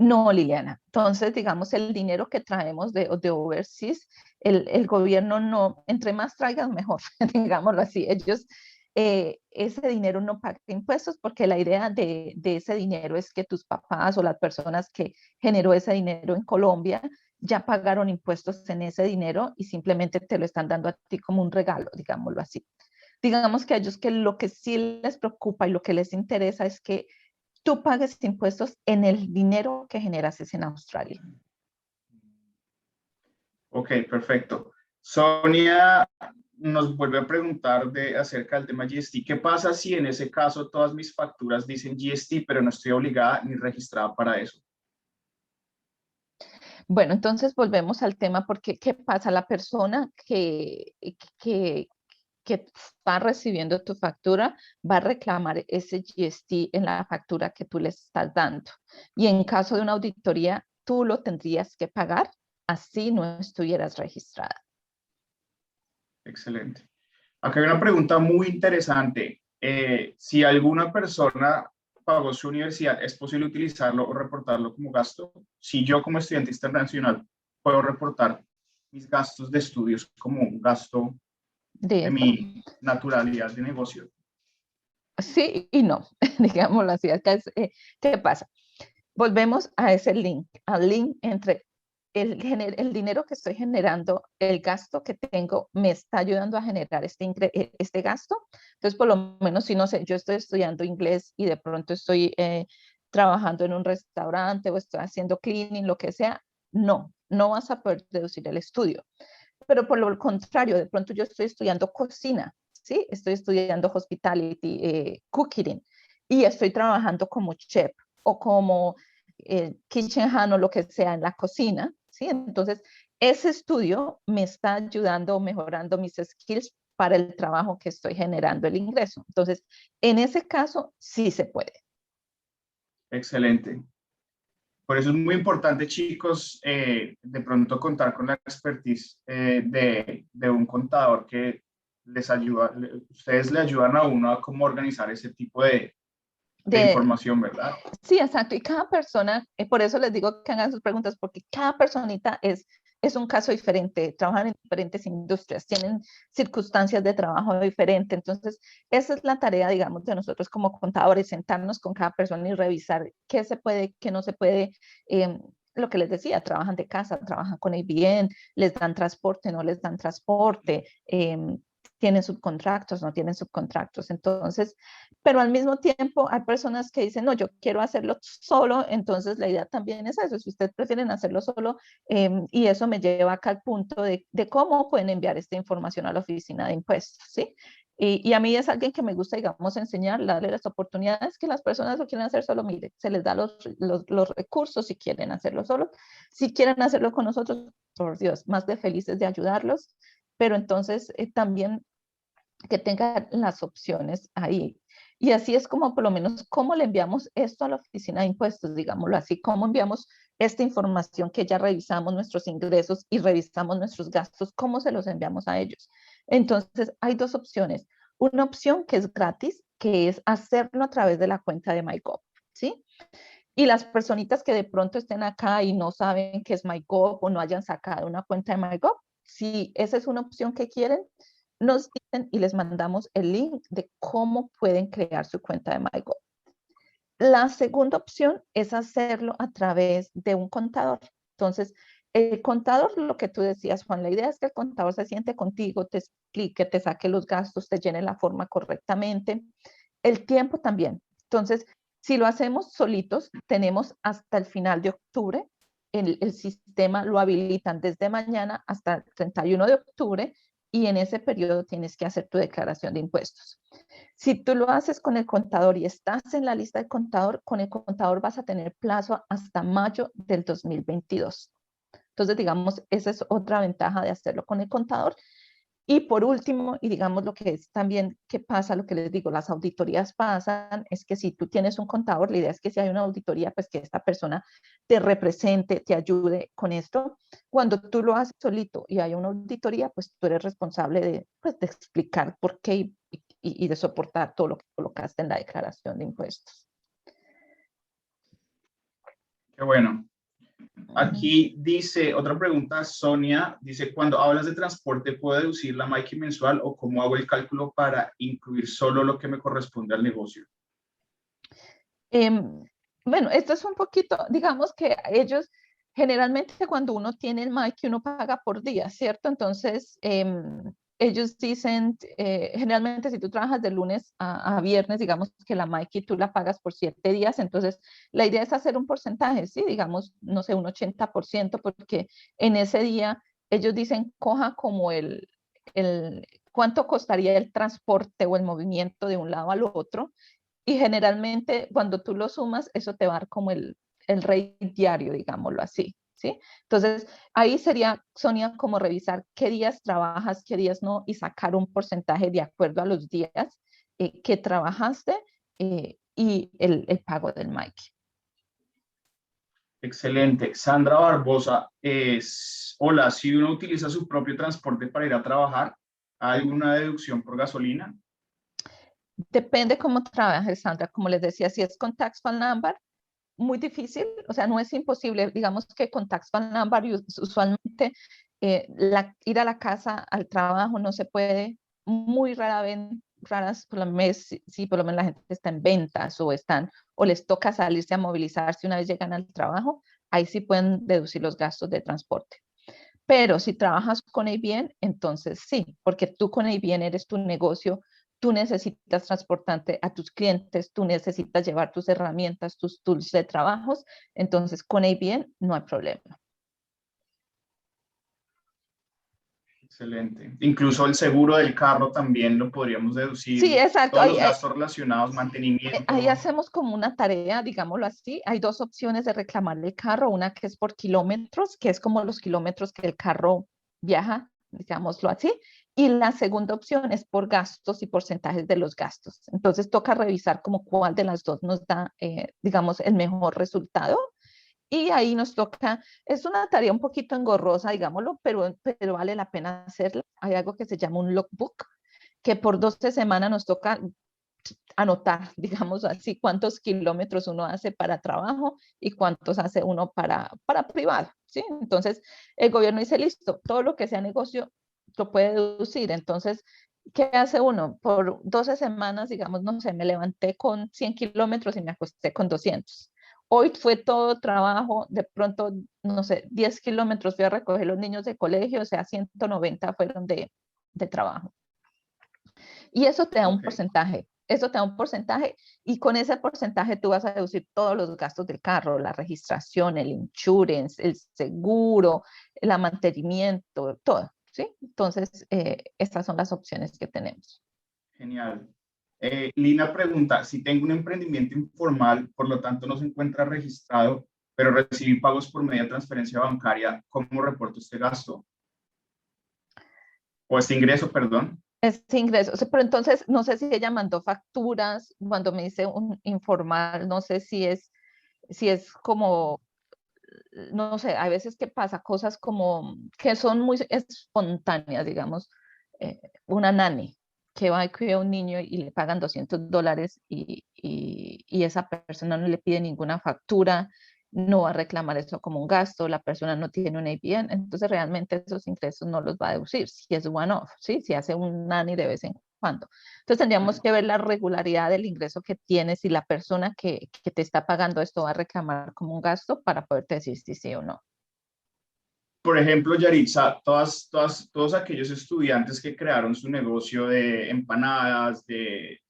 A: No, Liliana. Entonces, digamos, el dinero que traemos de overseas, el gobierno no, entre más traigan, mejor, digámoslo así. Ellos, ese dinero no paga impuestos porque la idea de ese dinero es que tus papás o las personas que generó ese dinero en Colombia ya pagaron impuestos en ese dinero y simplemente te lo están dando a ti como un regalo, digámoslo así. Digamos que a ellos que lo que sí les preocupa y lo que les interesa es que tú pagues impuestos en el dinero que generas en Australia.
B: Ok, perfecto. Sonia nos vuelve a preguntar acerca del tema GST. ¿Qué pasa si en ese caso todas mis facturas dicen GST, pero no estoy obligada ni registrada para eso?
A: Bueno, entonces volvemos al tema porque ¿qué pasa? La persona que está recibiendo tu factura va a reclamar ese GST en la factura que tú le estás dando. Y en caso de una auditoría, tú lo tendrías que pagar, así no estuvieras registrada.
B: Excelente. Acá hay una pregunta muy interesante. Si alguna persona pagó su universidad, ¿es posible utilizarlo o reportarlo como gasto? Si yo como estudiante internacional puedo reportar mis gastos de estudios como un gasto de mi naturalidad de negocio.
A: Sí y no, digámoslo así. ¿Qué pasa? Volvemos a ese link, al link entre el dinero que estoy generando, el gasto que tengo, me está ayudando a generar este gasto. Entonces, por lo menos, si no sé, yo estoy estudiando inglés y de pronto estoy trabajando en un restaurante o estoy haciendo cleaning, lo que sea, no vas a poder deducir el estudio. Pero por lo contrario, de pronto yo estoy estudiando cocina, ¿sí? Estoy estudiando hospitality, cooking, y estoy trabajando como chef o como kitchen hand o lo que sea en la cocina, ¿sí? Entonces, ese estudio me está ayudando, mejorando mis skills para el trabajo que estoy generando el ingreso. Entonces, en ese caso, sí se puede.
B: Excelente. Por eso es muy importante, chicos, de pronto contar con la expertise de un contador que les ayuda, ustedes le ayudan a uno a cómo organizar ese tipo de información, ¿verdad?
A: Sí, exacto. Y cada persona, por eso les digo que hagan sus preguntas, porque cada personita es un caso diferente, trabajan en diferentes industrias, tienen circunstancias de trabajo diferentes. Entonces, esa es la tarea, digamos, de nosotros como contadores, sentarnos con cada persona y revisar qué se puede, qué no se puede. Lo que les decía, trabajan de casa, trabajan con ABN, les dan transporte, no les dan transporte. tienen subcontractos, no tienen subcontractos. Entonces, pero al mismo tiempo hay personas que dicen, no, yo quiero hacerlo solo, entonces la idea también es eso, si ustedes prefieren hacerlo solo, y eso me lleva acá al punto de cómo pueden enviar esta información a la oficina de impuestos, ¿sí? Y a mí es alguien que me gusta, digamos, enseñar, darle las oportunidades que las personas lo quieren hacer solo, mire, se les da los recursos si quieren hacerlo solo, si quieren hacerlo con nosotros, por Dios, más de felices de ayudarlos, pero entonces también que tenga las opciones ahí. Y así es como por lo menos cómo le enviamos esto a la oficina de impuestos, digámoslo así, cómo enviamos esta información que ya revisamos nuestros ingresos y revisamos nuestros gastos, cómo se los enviamos a ellos. Entonces hay dos opciones. Una opción que es gratis, que es hacerlo a través de la cuenta de MyGov, ¿sí? Y las personitas que de pronto estén acá y no saben qué es MyGov o no hayan sacado una cuenta de MyGov, si esa es una opción que quieren, nos dicen y les mandamos el link de cómo pueden crear su cuenta de MyGov. La segunda opción es hacerlo a través de un contador. Entonces, el contador, lo que tú decías, Juan, la idea es que el contador se siente contigo, te explique, te saque los gastos, te llene la forma correctamente. El tiempo también. Entonces, si lo hacemos solitos, tenemos hasta el final de octubre. El sistema lo habilitan desde mañana hasta el 31 de octubre y en ese periodo tienes que hacer tu declaración de impuestos. Si tú lo haces con el contador y estás en la lista del contador, con el contador vas a tener plazo hasta mayo del 2022. Entonces, digamos, esa es otra ventaja de hacerlo con el contador. Y por último, y digamos lo que es también que pasa, lo que les digo, las auditorías pasan, es que si tú tienes un contador, la idea es que si hay una auditoría, pues que esta persona te represente, te ayude con esto. Cuando tú lo haces solito y hay una auditoría, pues tú eres responsable de, pues, de explicar por qué y de soportar todo lo que colocaste en la declaración de impuestos.
B: Qué bueno. Aquí dice, otra pregunta, Sonia, dice, cuando hablas de transporte, ¿puedo deducir la MyKey mensual o cómo hago el cálculo para incluir solo lo que me corresponde al negocio?
A: Bueno, esto es un poquito, digamos que ellos, generalmente cuando uno tiene el MyKey, uno paga por día, ¿cierto? Entonces, ellos dicen, generalmente si tú trabajas de lunes a viernes, digamos que la MyKey tú la pagas por 7 días, entonces la idea es hacer un porcentaje, ¿sí? Digamos, no sé, un 80%, porque en ese día ellos dicen, coja como cuánto costaría el transporte o el movimiento de un lado al otro, y generalmente cuando tú lo sumas, eso te va a dar como el rate diario, digámoslo así, ¿sí? Entonces, ahí sería, Sonia, como revisar qué días trabajas, qué días no, y sacar un porcentaje de acuerdo a los días que trabajaste y el pago del Mike.
B: Excelente. Sandra Barbosa es, hola, si uno utiliza su propio transporte para ir a trabajar, ¿hay una deducción por gasolina?
A: Depende cómo trabajes, Sandra. Como les decía, si es con Tax File Number, muy difícil, o sea, no es imposible. Digamos que con Tax File Number usualmente ir a la casa, al trabajo no se puede, muy raras por lo menos, si por lo menos la gente está en ventas o les toca salirse a movilizarse una vez llegan al trabajo, ahí sí pueden deducir los gastos de transporte. Pero si trabajas con ABN, entonces sí, porque tú con ABN eres tu negocio, tú necesitas transportarte a tus clientes, tú necesitas llevar tus herramientas, tus tools de trabajos, entonces con ABN no hay problema.
B: Excelente. Incluso el seguro del carro también lo podríamos
A: Sí,
B: deducir.
A: exacto.
B: Todos los gastos relacionados,
A: Ahí
B: mantenimiento.
A: hacemos como una tarea, digámoslo así. Hay dos opciones de reclamar el carro. Una que es por kilómetros, que es como los kilómetros que el carro viaja, digámoslo así. Y la segunda opción es por gastos y porcentajes de los gastos. Entonces toca revisar como cuál de las dos nos da, digamos, el mejor resultado. Y ahí nos toca, es una tarea un poquito engorrosa, digámoslo, pero vale la pena hacerla. Hay algo que se llama un logbook, que por 12 semanas nos toca anotar, digamos así, cuántos kilómetros uno hace para trabajo y cuántos hace uno para privado, ¿sí? Entonces, el gobierno dice, listo, todo lo que sea negocio lo puede deducir. Entonces, ¿qué hace uno? Por 12 semanas, digamos, no sé, me levanté con 100 kilómetros y me acosté con 200. Hoy fue todo trabajo, de pronto, no sé, 10 kilómetros fui a recoger los niños de colegio, o sea, 190 fueron de trabajo. Y eso te da un
B: Ok.
A: porcentaje. Eso te da un porcentaje y con ese porcentaje tú vas a deducir todos los gastos del carro, la registración, el insurance, el seguro, el mantenimiento, todo, ¿sí? Entonces, estas son las opciones que tenemos.
B: Genial. Lina pregunta, si tengo un emprendimiento informal, por lo tanto no se encuentra registrado, pero recibí pagos por medio de transferencia bancaria, ¿cómo reporto este gasto? O este ingreso, perdón.
A: Este ingreso, o sea, pero entonces no sé si ella mandó facturas, cuando me dice un informal, no sé si es como, no sé, hay veces que pasa cosas como que son muy espontáneas, digamos, una nani que va y cuida a un niño y le pagan $200 y esa persona no le pide ninguna factura, no va a reclamar eso como un gasto, la persona no tiene un APN, entonces realmente esos ingresos no los va a deducir, si es one-off, ¿sí? Si hace un nani de vez en cuando. Entonces tendríamos que ver la regularidad del ingreso que tienes y la persona que te está pagando esto va a reclamar como un gasto para poderte decir si sí o no.
B: Por ejemplo, Yaritza, todos aquellos estudiantes que crearon su negocio de empanadas, de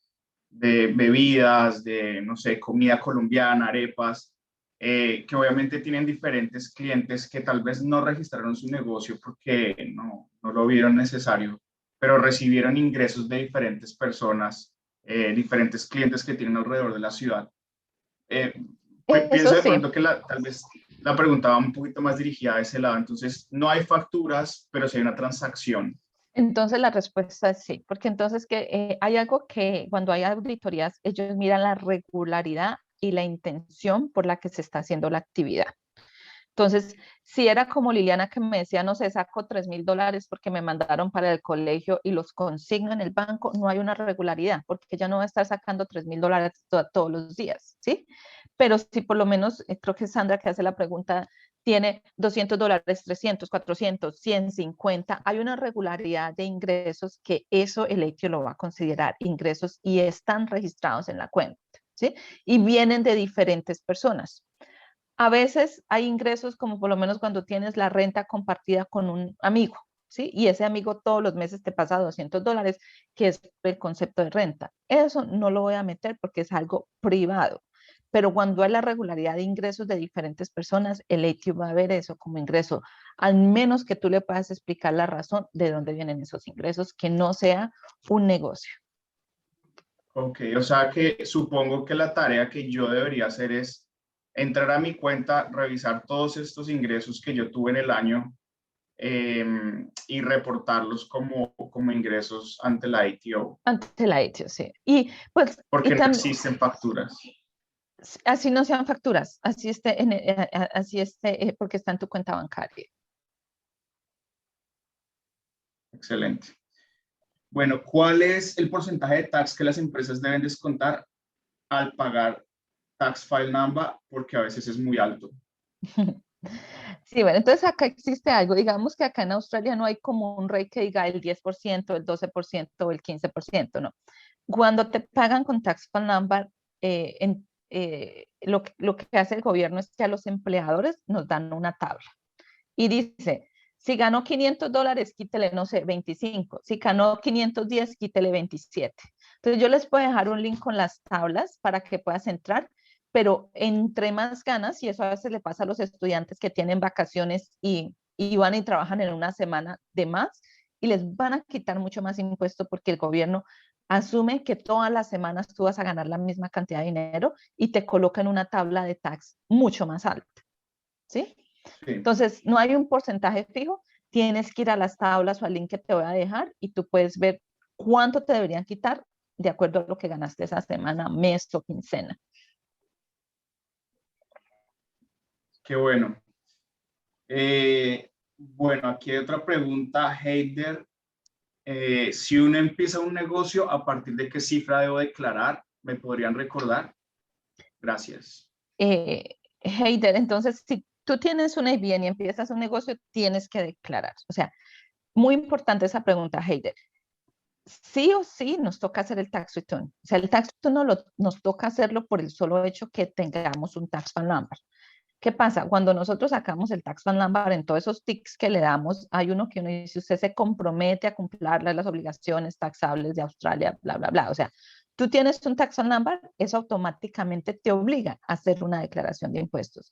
B: bebidas, de, no sé, comida colombiana, arepas, que obviamente tienen diferentes clientes que tal vez no registraron su negocio porque no lo vieron necesario, pero recibieron ingresos de diferentes personas, diferentes clientes que tienen alrededor de la ciudad. Eh,
A: Eso
B: Pienso de
A: sí.
B: pronto que tal vez la pregunta va un poquito más dirigida a ese lado. Entonces, no hay facturas, pero sí hay una transacción.
A: Entonces la respuesta es sí, porque entonces hay algo que cuando hay auditorías, ellos miran la regularidad y la intención por la que se está haciendo la actividad. Entonces, si era como Liliana que me decía, no sé, saco $3,000 porque me mandaron para el colegio y los consigno en el banco, no hay una regularidad, porque ella no va a estar sacando $3,000 todos los días, ¿sí? Pero si por lo menos, creo que Sandra que hace la pregunta, tiene $200, 300, 400, 150, hay una regularidad de ingresos que eso el EITIO lo va a considerar ingresos y están registrados en la cuenta, ¿sí? Y vienen de diferentes personas. A veces hay ingresos como por lo menos cuando tienes la renta compartida con un amigo, ¿sí? Y ese amigo todos los meses te pasa $200, que es el concepto de renta. Eso no lo voy a meter porque es algo privado. Pero cuando hay la regularidad de ingresos de diferentes personas, el ATU va a ver eso como ingreso, al menos que tú le puedas explicar la razón de dónde vienen esos ingresos, que no sea un negocio.
B: Ok, o sea que supongo que la tarea que yo debería hacer es entrar a mi cuenta, revisar todos estos ingresos que yo tuve en el año y reportarlos como ingresos ante la ITO,
A: Ante la ATU, sí. Y pues, y
B: porque no
A: también,
B: existen facturas.
A: así no sean facturas, así esté porque está en tu cuenta bancaria.
B: Excelente. Bueno, ¿cuál es el porcentaje de tax que las empresas deben descontar al pagar tax file number? Porque a veces es muy alto.
A: Sí, bueno, entonces acá existe algo, digamos que acá en Australia no hay como un rate que diga el 10%, el 12% o el 15%, no. Cuando te pagan con tax file number, lo que hace el gobierno es que a los empleadores nos dan una tabla y dice, si ganó $500, quítele, no sé, 25. Si ganó 510, quítele 27. Entonces yo les puedo dejar un link con las tablas para que puedas entrar, pero entre más ganas, y eso a veces le pasa a los estudiantes que tienen vacaciones y van y trabajan en una semana de más, y les van a quitar mucho más impuesto porque el gobierno asume que todas las semanas tú vas a ganar la misma cantidad de dinero y te coloca en una tabla de tax mucho más alta, ¿sí?
B: Sí.
A: Entonces, no hay un porcentaje fijo, tienes que ir a las tablas o al link que te voy a dejar y tú puedes ver cuánto te deberían quitar de acuerdo a lo que ganaste esa semana, mes o quincena.
B: Qué bueno. Bueno, aquí hay otra pregunta, Heider. Si uno empieza un negocio, ¿a partir de qué cifra debo declarar? ¿Me podrían recordar? Gracias.
A: Heider, entonces, si tú tienes una IBM y empiezas un negocio, tienes que declarar. O sea, muy importante esa pregunta, Heider. Sí o sí nos toca hacer el tax return. O sea, el tax return nos toca hacerlo por el solo hecho que tengamos un tax file number. ¿Qué pasa? Cuando nosotros sacamos el tax number, en todos esos tics que le damos, hay uno que uno dice, usted se compromete a cumplir las obligaciones taxables de Australia, bla, bla, bla. O sea, tú tienes un tax number, eso automáticamente te obliga a hacer una declaración de impuestos.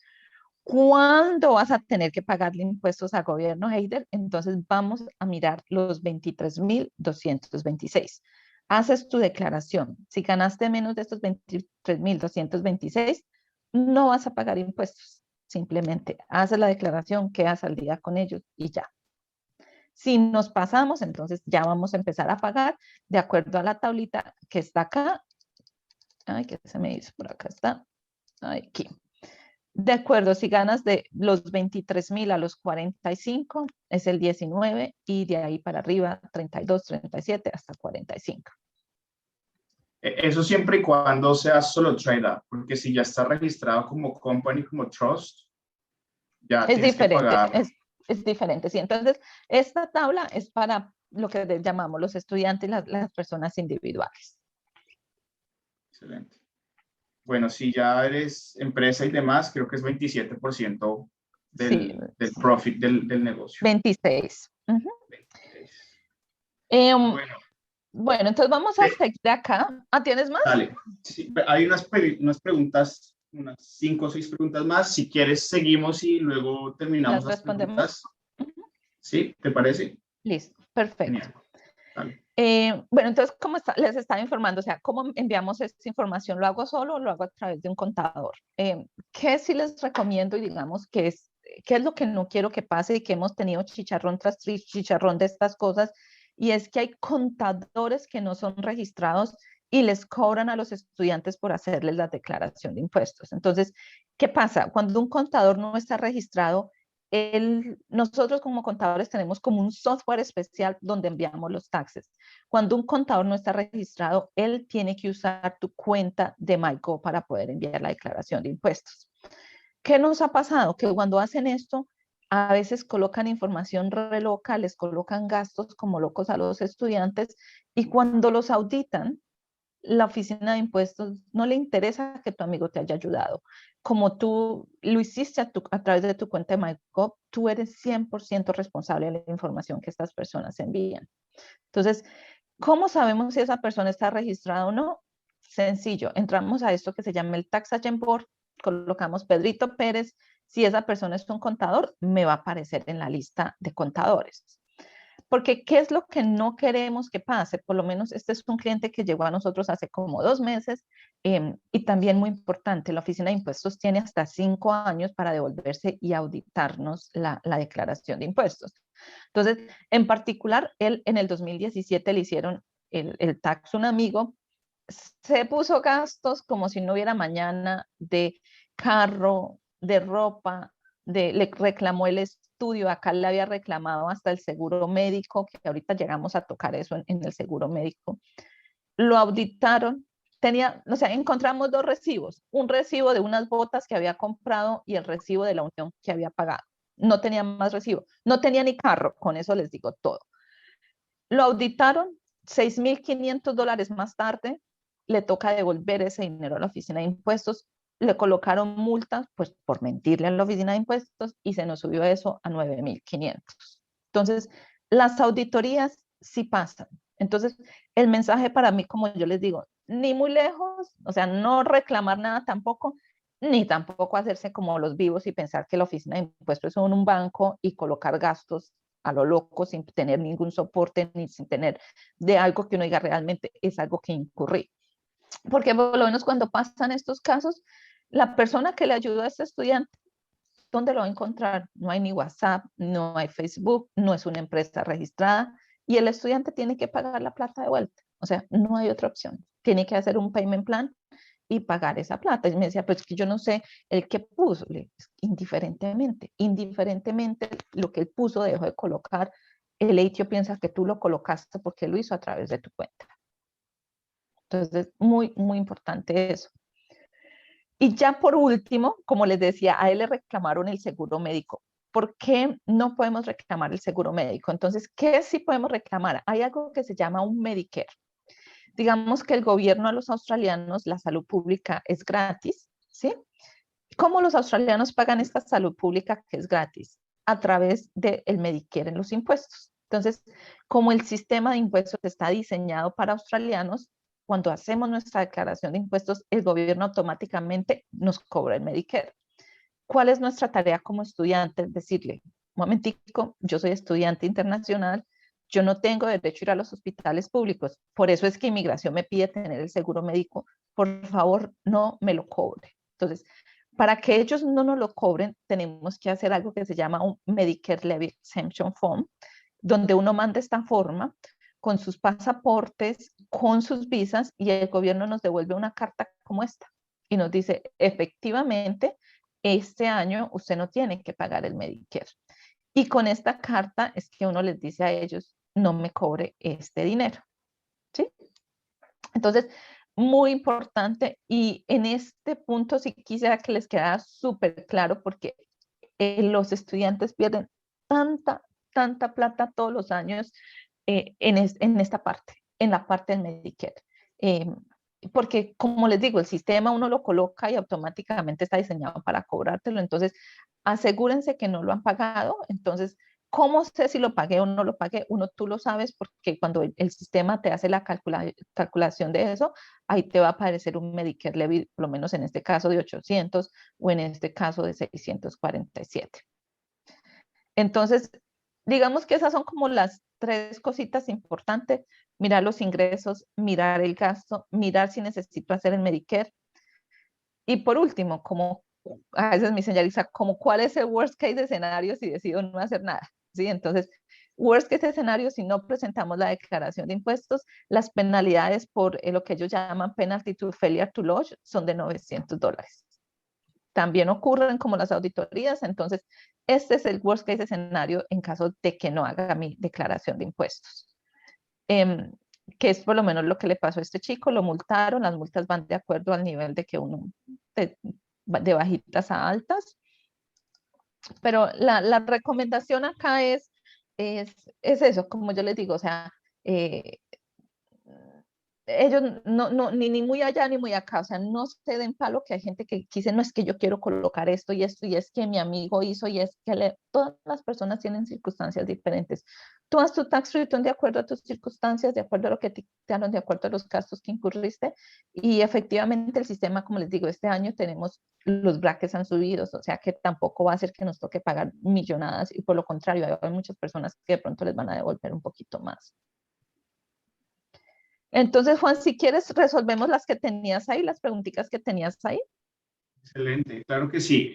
A: ¿Cuándo vas a tener que pagarle impuestos al gobierno, Heider? Entonces vamos a mirar los 23.226. Haces tu declaración. Si ganaste menos de estos 23.226, no vas a pagar impuestos. Simplemente haces la declaración, quedas al día con ellos y ya. Si nos pasamos, entonces ya vamos a empezar a pagar de acuerdo a la tablita que está acá. Ay, ¿qué se me hizo? Por acá está. Aquí. De acuerdo, si ganas de los 23.000 a los 45, es el 19, y de ahí para arriba 32, 37 hasta 45.
B: Eso siempre y cuando seas solo trader, porque si ya está registrado como company, como trust, ya
A: Es
B: tienes que
A: diferente,
B: pagar.
A: es diferente. Sí, entonces, esta tabla es para lo que llamamos los estudiantes y las personas individuales.
B: Excelente. Bueno, si ya eres empresa y demás, creo que es 27%
A: Sí,
B: del profit del negocio.
A: 26.
B: 26.
A: Bueno.
B: Bueno,
A: Entonces vamos a seguir acá. ¿Tienes más?
B: Dale. Sí, hay unas preguntas, unas 5 o 6 preguntas más. Si quieres, seguimos y luego terminamos
A: Las respondemos.
B: ¿Sí? ¿Te parece?
A: Listo, perfecto.
B: Genial. Dale.
A: Bueno, entonces, ¿cómo les estaba informando? O sea, ¿cómo enviamos esta información? ¿Lo hago solo o lo hago a través de un contador? ¿Qué sí les recomiendo y digamos qué es lo que no quiero que pase y que hemos tenido chicharrón tras chicharrón de estas cosas? Y es que hay contadores que no son registrados y les cobran a los estudiantes por hacerles la declaración de impuestos. Entonces, ¿qué pasa? Cuando un contador no está registrado, nosotros como contadores tenemos como un software especial donde enviamos los taxes. Cuando un contador no está registrado, él tiene que usar tu cuenta de MyGo para poder enviar la declaración de impuestos. ¿Qué nos ha pasado? Que cuando hacen esto, a veces colocan información re loca, les colocan gastos como locos a los estudiantes, y cuando los auditan, la oficina de impuestos no le interesa que tu amigo te haya ayudado. Como tú lo hiciste a través de tu cuenta de MyGov, tú eres 100% responsable de la información que estas personas envían. Entonces, ¿cómo sabemos si esa persona está registrada o no? Sencillo, entramos a esto que se llama el Tax Agent Board, colocamos Pedrito Pérez. Si esa persona es un contador, me va a aparecer en la lista de contadores. Porque, ¿qué es lo que no queremos que pase? Por lo menos este es un cliente que llegó a nosotros hace como 2 meses, y también muy importante, la Oficina de Impuestos tiene hasta 5 años para devolverse y auditarnos la declaración de impuestos. Entonces, en particular, él en el 2017 le hicieron el tax un amigo, se puso gastos como si no hubiera mañana de carro, de ropa, le reclamó el estudio, acá le había reclamado hasta el seguro médico, que ahorita llegamos a tocar eso en el seguro médico. Lo auditaron, o sea, encontramos 2 recibos, un recibo de unas botas que había comprado y el recibo de la unión que había pagado. No tenía más recibo, no tenía ni carro, con eso les digo todo. Lo auditaron, $6,500 más tarde, le toca devolver ese dinero a la oficina de impuestos, le colocaron multas pues por mentirle a la oficina de impuestos y se nos subió eso a 9,500. Entonces, las auditorías sí pasan. Entonces, el mensaje para mí, como yo les digo, ni muy lejos, o sea, no reclamar nada tampoco, ni tampoco hacerse como los vivos y pensar que la oficina de impuestos es un banco y colocar gastos a lo loco sin tener ningún soporte ni sin tener de algo que uno diga realmente es algo que incurrí. Porque por lo menos cuando pasan estos casos, la persona que le ayudó a este estudiante, ¿dónde lo va a encontrar? No hay ni WhatsApp, no hay Facebook, no es una empresa registrada y el estudiante tiene que pagar la plata de vuelta. O sea, no hay otra opción. Tiene que hacer un payment plan y pagar esa plata. Y me decía, pues que yo no sé el que puso, indiferentemente lo que él puso dejó de colocar, el ATO piensa que tú lo colocaste porque lo hizo a través de tu cuenta. Entonces, muy, muy importante eso. Y ya por último, como les decía, a él le reclamaron el seguro médico. ¿Por qué no podemos reclamar el seguro médico? Entonces, ¿qué sí podemos reclamar? Hay algo que se llama un Medicare. Digamos que el gobierno a los australianos, la salud pública es gratis, ¿sí? ¿Cómo los australianos pagan esta salud pública que es gratis? A través del Medicare en los impuestos. Entonces, como el sistema de impuestos está diseñado para australianos, cuando hacemos nuestra declaración de impuestos, el gobierno automáticamente nos cobra el Medicare. ¿Cuál es nuestra tarea como estudiantes? Decirle, un momentico, yo soy estudiante internacional, yo no tengo derecho a ir a los hospitales públicos, por eso es que inmigración me pide tener el seguro médico, por favor, no me lo cobre. Entonces, para que ellos no nos lo cobren, tenemos que hacer algo que se llama un Medicare Levy Exemption Form, donde uno manda esta forma con sus pasaportes, con sus visas, y el gobierno nos devuelve una carta como esta y nos dice, efectivamente, este año usted no tiene que pagar el Medicare. Y con esta carta es que uno les dice a ellos, no me cobre este dinero. ¿Sí? Entonces, muy importante, y en este punto sí quisiera que les quedara súper claro, porque los estudiantes pierden tanta plata todos los años en esta parte, en la parte del Medicare. Porque, como les digo, el sistema uno lo coloca y automáticamente está diseñado para cobrártelo. Entonces, asegúrense que no lo han pagado. Entonces, ¿cómo sé si lo pagué o no lo pagué? Tú lo sabes porque cuando el sistema te hace la calculación de eso, ahí te va a aparecer un Medicare Levy, por lo menos en este caso de 800 o en este caso de 647. Entonces, digamos que esas son como las 3 cositas importantes: mirar los ingresos, mirar el gasto, mirar si necesito hacer el Medicare. Y por último, como a veces me señaliza, como cuál es el worst case escenario si decido no hacer nada. ¿Sí? Entonces, worst case escenario, si no presentamos la declaración de impuestos, las penalidades por lo que ellos llaman penalty to failure to lodge son de $900. También ocurren como las auditorías. Entonces, este es el worst case escenario en caso de que no haga mi declaración de impuestos. Que es por lo menos lo que le pasó a este chico, lo multaron, las multas van de acuerdo al nivel de que uno, de bajitas a altas. Pero la recomendación acá es eso, como yo les digo, o sea, ellos ni muy allá ni muy acá, o sea, no se den palo que hay gente que dice, no, es que yo quiero colocar esto y esto, y es que mi amigo hizo, y es que todas las personas tienen circunstancias diferentes. Tú haz tu tax return de acuerdo a tus circunstancias, de acuerdo a lo que te dieron, de acuerdo a los gastos que incurriste, y efectivamente el sistema, como les digo, este año tenemos, los brackets han subido, o sea que tampoco va a ser que nos toque pagar millonadas, y por lo contrario, hay muchas personas que de pronto les van a devolver un poquito más. Entonces, Juan, si quieres, resolvemos las que tenías ahí, las preguntitas que tenías ahí.
B: Excelente, claro que sí.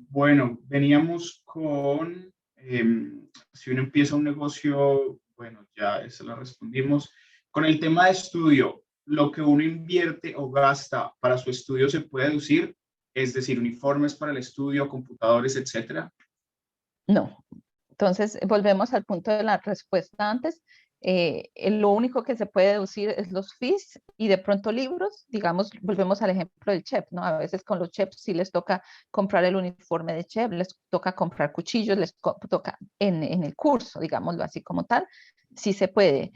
B: Bueno, veníamos con, si uno empieza un negocio, bueno, ya esa la respondimos. Con el tema de estudio, lo que uno invierte o gasta para su estudio se puede deducir, es decir, uniformes para el estudio, computadores, etcétera.
A: No. Entonces, volvemos al punto de la respuesta antes. Lo único que se puede deducir es los fees y de pronto libros. Digamos, volvemos al ejemplo del chef, ¿no? A veces con los chefs sí les toca comprar el uniforme de chef, les toca comprar cuchillos, les toca en el curso, digámoslo así como tal, sí se puede.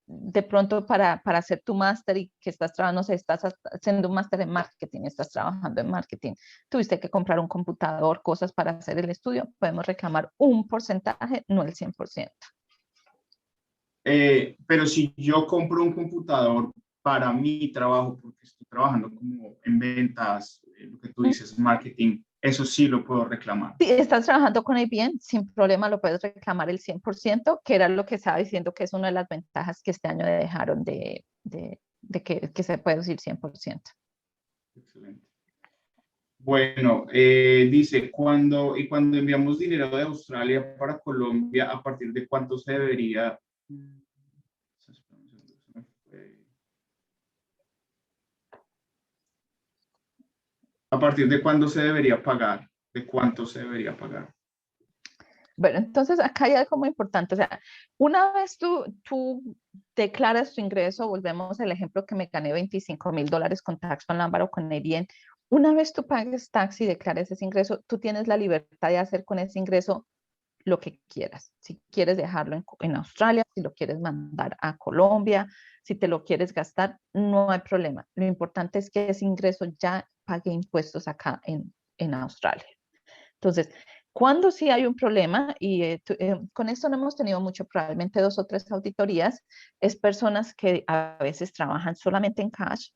A: De pronto para hacer tu máster y que estás trabajando, no sé, estás haciendo un máster en marketing, estás trabajando en marketing, tuviste que comprar un computador, cosas para hacer el estudio, podemos reclamar un porcentaje, no el 100%.
B: Pero si yo compro un computador para mi trabajo, porque estoy trabajando como en ventas, lo que tú dices, marketing, eso sí lo puedo reclamar.
A: Si estás trabajando con IBM, sin problema lo puedes reclamar el 100%, que era lo que estaba diciendo que es una de las ventajas que este año dejaron de que se puede decir 100%.
B: Excelente. Bueno, dice, cuando enviamos dinero de Australia para Colombia, ¿a partir de cuánto se debería? ¿A partir de cuándo se debería pagar? ¿De cuánto se debería pagar?
A: Bueno, entonces acá hay algo muy importante. O sea, una vez tú declaras tu ingreso, volvemos al ejemplo que me gané $25,000 con Tax on Lumber o con ABN. Una vez tú pagues tax y declares ese ingreso, tú tienes la libertad de hacer con ese ingreso lo que quieras. Si quieres dejarlo en Australia, si lo quieres mandar a Colombia, si te lo quieres gastar, no hay problema. Lo importante es que ese ingreso ya pague impuestos acá en Australia. Entonces, cuando sí hay un problema, y con esto no hemos tenido mucho, probablemente 2 o 3 auditorías, es personas que a veces trabajan solamente en cash,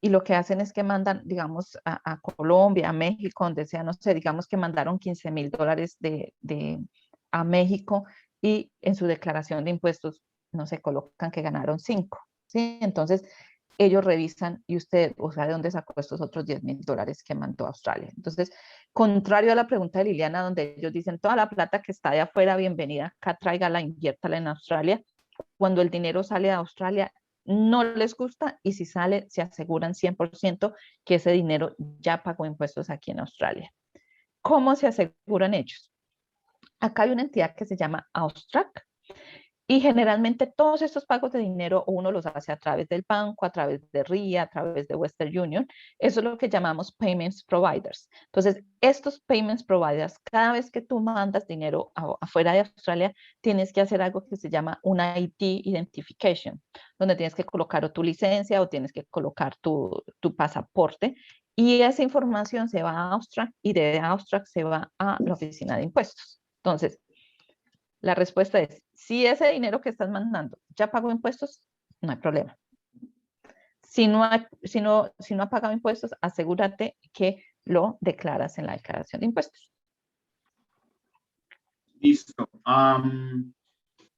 A: y lo que hacen es que mandan, digamos, a Colombia, a México, donde sea, no sé, digamos que mandaron $15,000 a México y en su declaración de impuestos, no se colocan que ganaron 5, ¿sí? Entonces, ellos revisan y usted, o sea, ¿de dónde sacó estos otros $10,000 que mandó a Australia? Entonces, contrario a la pregunta de Liliana, donde ellos dicen, toda la plata que está de afuera, bienvenida, acá tráigala, inviértala en Australia. Cuando el dinero sale de Australia, no les gusta, y si sale, se aseguran 100% que ese dinero ya pagó impuestos aquí en Australia. ¿Cómo se aseguran ellos? Acá hay una entidad que se llama AUSTRAC, y generalmente todos estos pagos de dinero uno los hace a través del banco, a través de RIA, a través de Western Union. Eso es lo que llamamos Payments Providers. Entonces, estos Payments Providers, cada vez que tú mandas dinero afuera de Australia, tienes que hacer algo que se llama una ID Identification, donde tienes que colocar o tu licencia o tienes que colocar tu pasaporte. Y esa información se va a AUSTRAC y de AUSTRAC se va a la oficina de impuestos. Entonces, la respuesta es, si ese dinero que estás mandando ya pagó impuestos, no hay problema. Si no ha pagado impuestos, asegúrate que lo declaras en la declaración de impuestos.
B: Listo.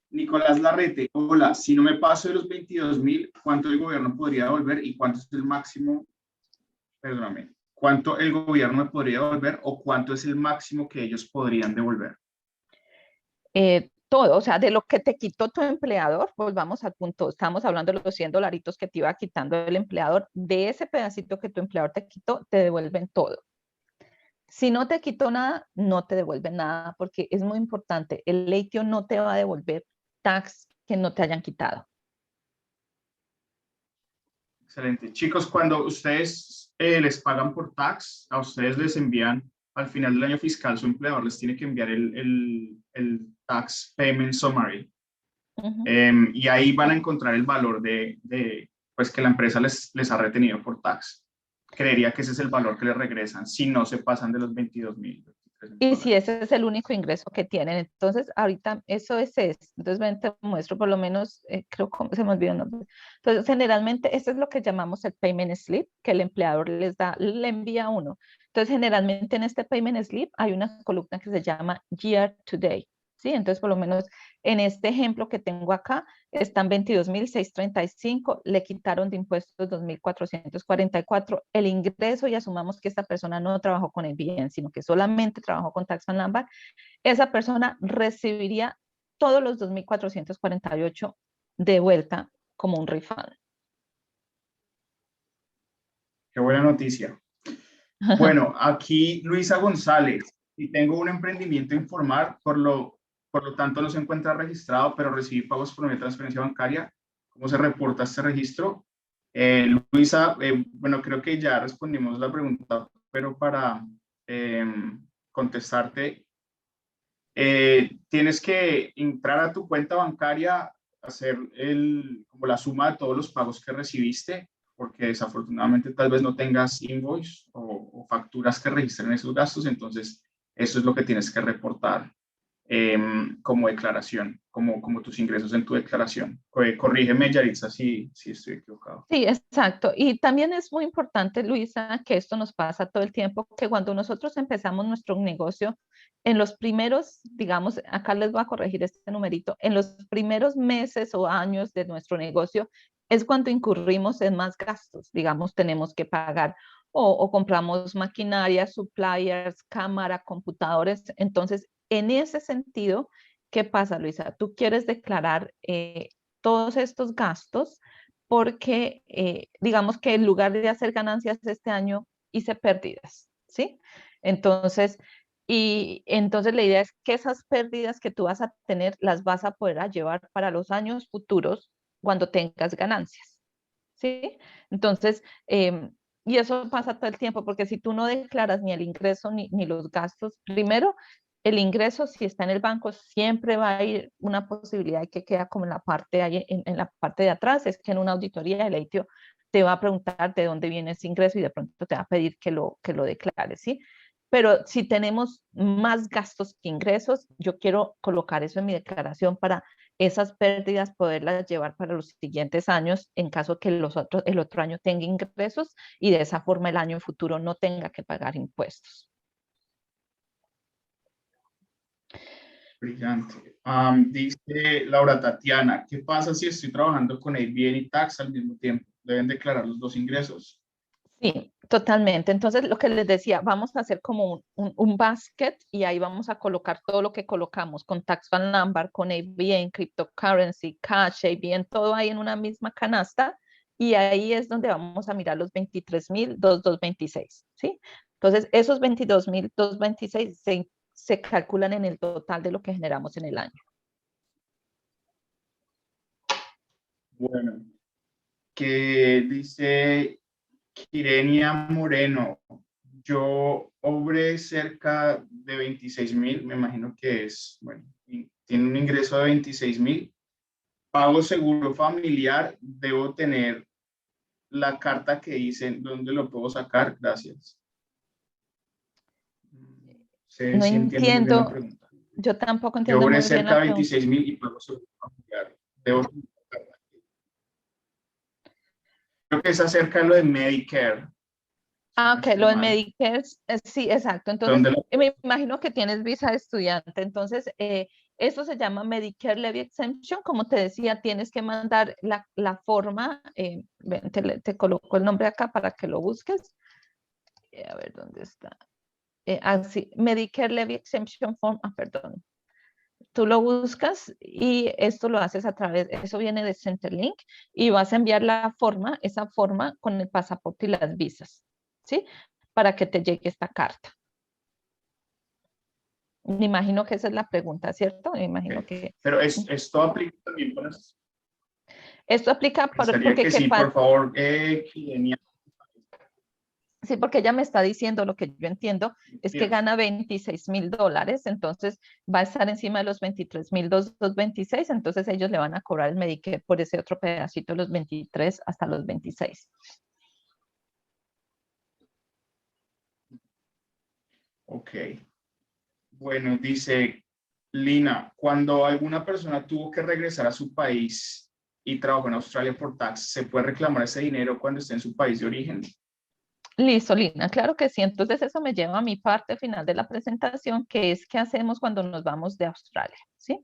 B: Nicolás Larrete, hola, si no me paso de los 22,000, ¿cuánto el gobierno podría devolver y cuánto es el máximo? Perdóname, ¿cuánto el gobierno me podría devolver o cuánto es el máximo que ellos podrían devolver?
A: Todo, o sea, de lo que te quitó tu empleador, volvamos al punto, estamos hablando de los $100 que te iba quitando el empleador, de ese pedacito que tu empleador te quitó, te devuelven todo. Si no te quitó nada, no te devuelven nada, porque es muy importante, el ATO no te va a devolver tax que no te hayan quitado.
B: Excelente. Chicos, cuando ustedes les pagan por tax, a ustedes les envían al final del año fiscal, su empleador les tiene que enviar el Tax Payment Summary. Y ahí van a encontrar el valor pues, que la empresa les ha retenido por tax. Creería que ese es el valor que les regresan si no se pasan de los 22,000.
A: Y si ese es el único ingreso que tienen, entonces ahorita eso es eso. Entonces ven, te muestro por lo menos, creo que se me olvidó el nombre. Entonces generalmente eso es lo que llamamos el payment slip, que el empleador les da, le envía a uno. Entonces generalmente en este payment slip hay una columna que se llama year to date, ¿sí? Entonces por lo menos en este ejemplo que tengo acá, están 22,635, le quitaron de impuestos 2,444, el ingreso, y asumamos que esta persona no trabajó con el bien, sino que solamente trabajó con Tax and Land Back, esa persona recibiría todos los 2,448 de vuelta como un refund.
B: Qué buena noticia. Bueno, aquí Luisa González, y tengo un emprendimiento informal, por lo tanto no se encuentra registrado, pero recibí pagos por medio de transferencia bancaria. ¿Cómo se reporta este registro? Luisa, bueno, creo que ya respondimos la pregunta, pero para contestarte, tienes que entrar a tu cuenta bancaria, hacer como la suma de todos los pagos que recibiste, porque desafortunadamente tal vez no tengas invoice o facturas que registren esos gastos, entonces eso es lo que tienes que reportar como declaración, como tus ingresos en tu declaración. Corrígeme, Yaritza, si estoy equivocado.
A: Sí, exacto. Y también es muy importante, Luisa, que esto nos pasa todo el tiempo, que cuando nosotros empezamos nuestro negocio, en los primeros, digamos, acá les voy a corregir este numerito, en los primeros meses o años de nuestro negocio es cuando incurrimos en más gastos. Digamos, tenemos que pagar o compramos maquinaria, suppliers, cámara, computadores. Entonces, en ese sentido, ¿qué pasa, Luisa? Tú quieres declarar todos estos gastos porque digamos que en lugar de hacer ganancias este año, hice pérdidas, ¿sí? Entonces, entonces la idea es que esas pérdidas que tú vas a tener las vas a poder llevar para los años futuros cuando tengas ganancias, ¿sí? Entonces, y eso pasa todo el tiempo, porque si tú no declaras ni el ingreso ni los gastos, primero, El ingreso, si está en el banco, siempre va a ir una posibilidad que queda como en la parte, en la parte de atrás, es que en una auditoría el ATO te va a preguntar de dónde viene ese ingreso y de pronto te va a pedir que lo declares, ¿sí? Pero si tenemos más gastos que ingresos, yo quiero colocar eso en mi declaración para esas pérdidas poderlas llevar para los siguientes años en caso que el otro año tenga ingresos y de esa forma el año futuro no tenga que pagar impuestos.
B: Brillante. Dice Laura Tatiana, ¿qué pasa si estoy trabajando con ABN y Tax al mismo tiempo? ¿Deben declarar los dos ingresos?
A: Sí, totalmente. Entonces, lo que les decía, vamos a hacer como un basket y ahí vamos a colocar todo lo que colocamos con Tax Fund Number, con ABN, Cryptocurrency, Cash, ABN, todo ahí en una misma canasta y ahí es donde vamos a mirar los 23.226, ¿sí? Entonces, esos 22.226 se calculan en el total de lo que generamos en el año.
B: Bueno, que dice Kirenia Moreno, yo obré cerca de 26.000, me imagino que es, bueno, tiene un ingreso de 26.000, pago seguro familiar, debo tener la carta que dice dónde lo puedo sacar, gracias.
A: No
B: Sí entiendo muy bien la
A: entiendo,
B: pregunta.
A: yo tampoco
B: Yo
A: entiendo
B: obré
A: muy bien
B: cerca
A: la
B: de
A: pregunta.
B: 26.000 y pago seguro familiar. Debo, creo que es acerca de lo de Medicare. Si
A: Ah,
B: no
A: ok,
B: estoy
A: lo del
B: mal.
A: Medicare, sí, exacto. Entonces,
B: ¿Dónde lo
A: me imagino que tienes visa de estudiante. Entonces, eso se llama Medicare Levy Exemption. Como te decía, tienes que mandar la forma. Ven, te coloco el nombre acá para que lo busques. A ver, ¿dónde está? Así, Medicare Levy Exemption Form. Ah, perdón. Tú lo buscas y esto lo haces a través, eso viene de Centerlink y vas a enviar esa forma con el pasaporte y las visas, ¿sí? Para que te llegue esta carta. Me imagino que esa es la pregunta, ¿cierto? Me imagino
B: okay.
A: que
B: Pero esto aplica también para...
A: esto aplica
B: Pensaría
A: porque
B: que sí, por favor, Kirenia.
A: sí, porque ella me está diciendo lo que yo entiendo es que
B: Bien.
A: gana $26.000, entonces va a estar encima de los 23.226, entonces ellos le van a cobrar el Medicare por ese otro pedacito, los 23 hasta los 26.
B: Ok. Bueno, dice Lina, cuando alguna persona tuvo que regresar a su país y trabajó en Australia por tax, ¿se puede reclamar ese dinero cuando esté en su país de origen?
A: Listo, Lina, claro que sí. Entonces eso me lleva a mi parte final de la presentación, que es qué hacemos cuando nos vamos de Australia, ¿sí?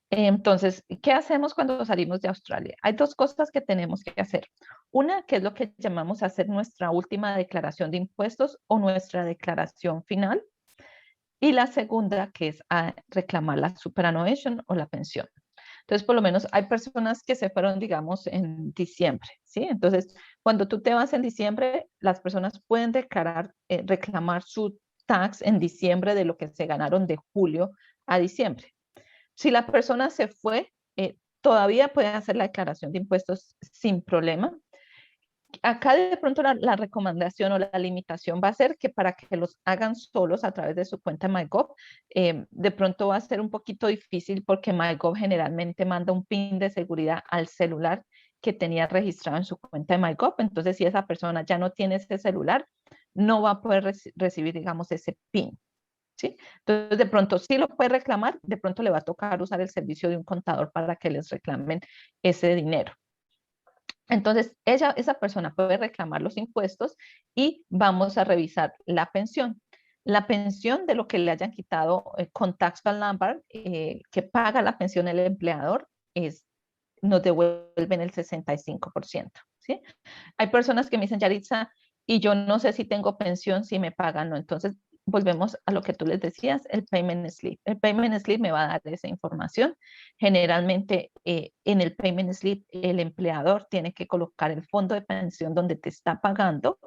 A: Entonces, ¿qué hacemos cuando salimos de Australia? Hay dos cosas que tenemos que hacer. Una, que es lo que llamamos hacer nuestra última declaración de impuestos o nuestra declaración final. Y la segunda, que es reclamar la superannuation o la pensión. Entonces, por lo menos hay personas que se fueron, digamos, en diciembre, ¿sí? Entonces, cuando tú te vas en diciembre, las personas pueden declarar, reclamar su tax en diciembre de lo que se ganaron de julio a diciembre. Si la persona se fue, todavía puede hacer la declaración de impuestos sin problema. Acá de pronto la recomendación o la limitación va a ser que para que los hagan solos a través de su cuenta MyGov, de pronto va a ser un poquito difícil porque MyGov generalmente manda un PIN de seguridad al celular que tenía registrado en su cuenta de MyGov. Entonces, si esa persona ya no tiene ese celular, no va a poder recibir, digamos, ese PIN. ¿Sí? Entonces, de pronto sí lo puede reclamar, de pronto le va a tocar usar el servicio de un contador para que les reclamen ese dinero. Entonces, esa persona puede reclamar los impuestos y vamos a revisar la pensión. La pensión de lo que le hayan quitado con Tax File Number, que paga la pensión el empleador, nos devuelven el 65%. ¿Sí? Hay personas que me dicen, Yaritza, y yo no sé si tengo pensión, si me pagan o no. Entonces, volvemos a lo que tú les decías, el payment slip. El payment slip me va a dar esa información. Generalmente, en el payment slip, el empleador tiene que colocar el fondo de pensión donde te está pagando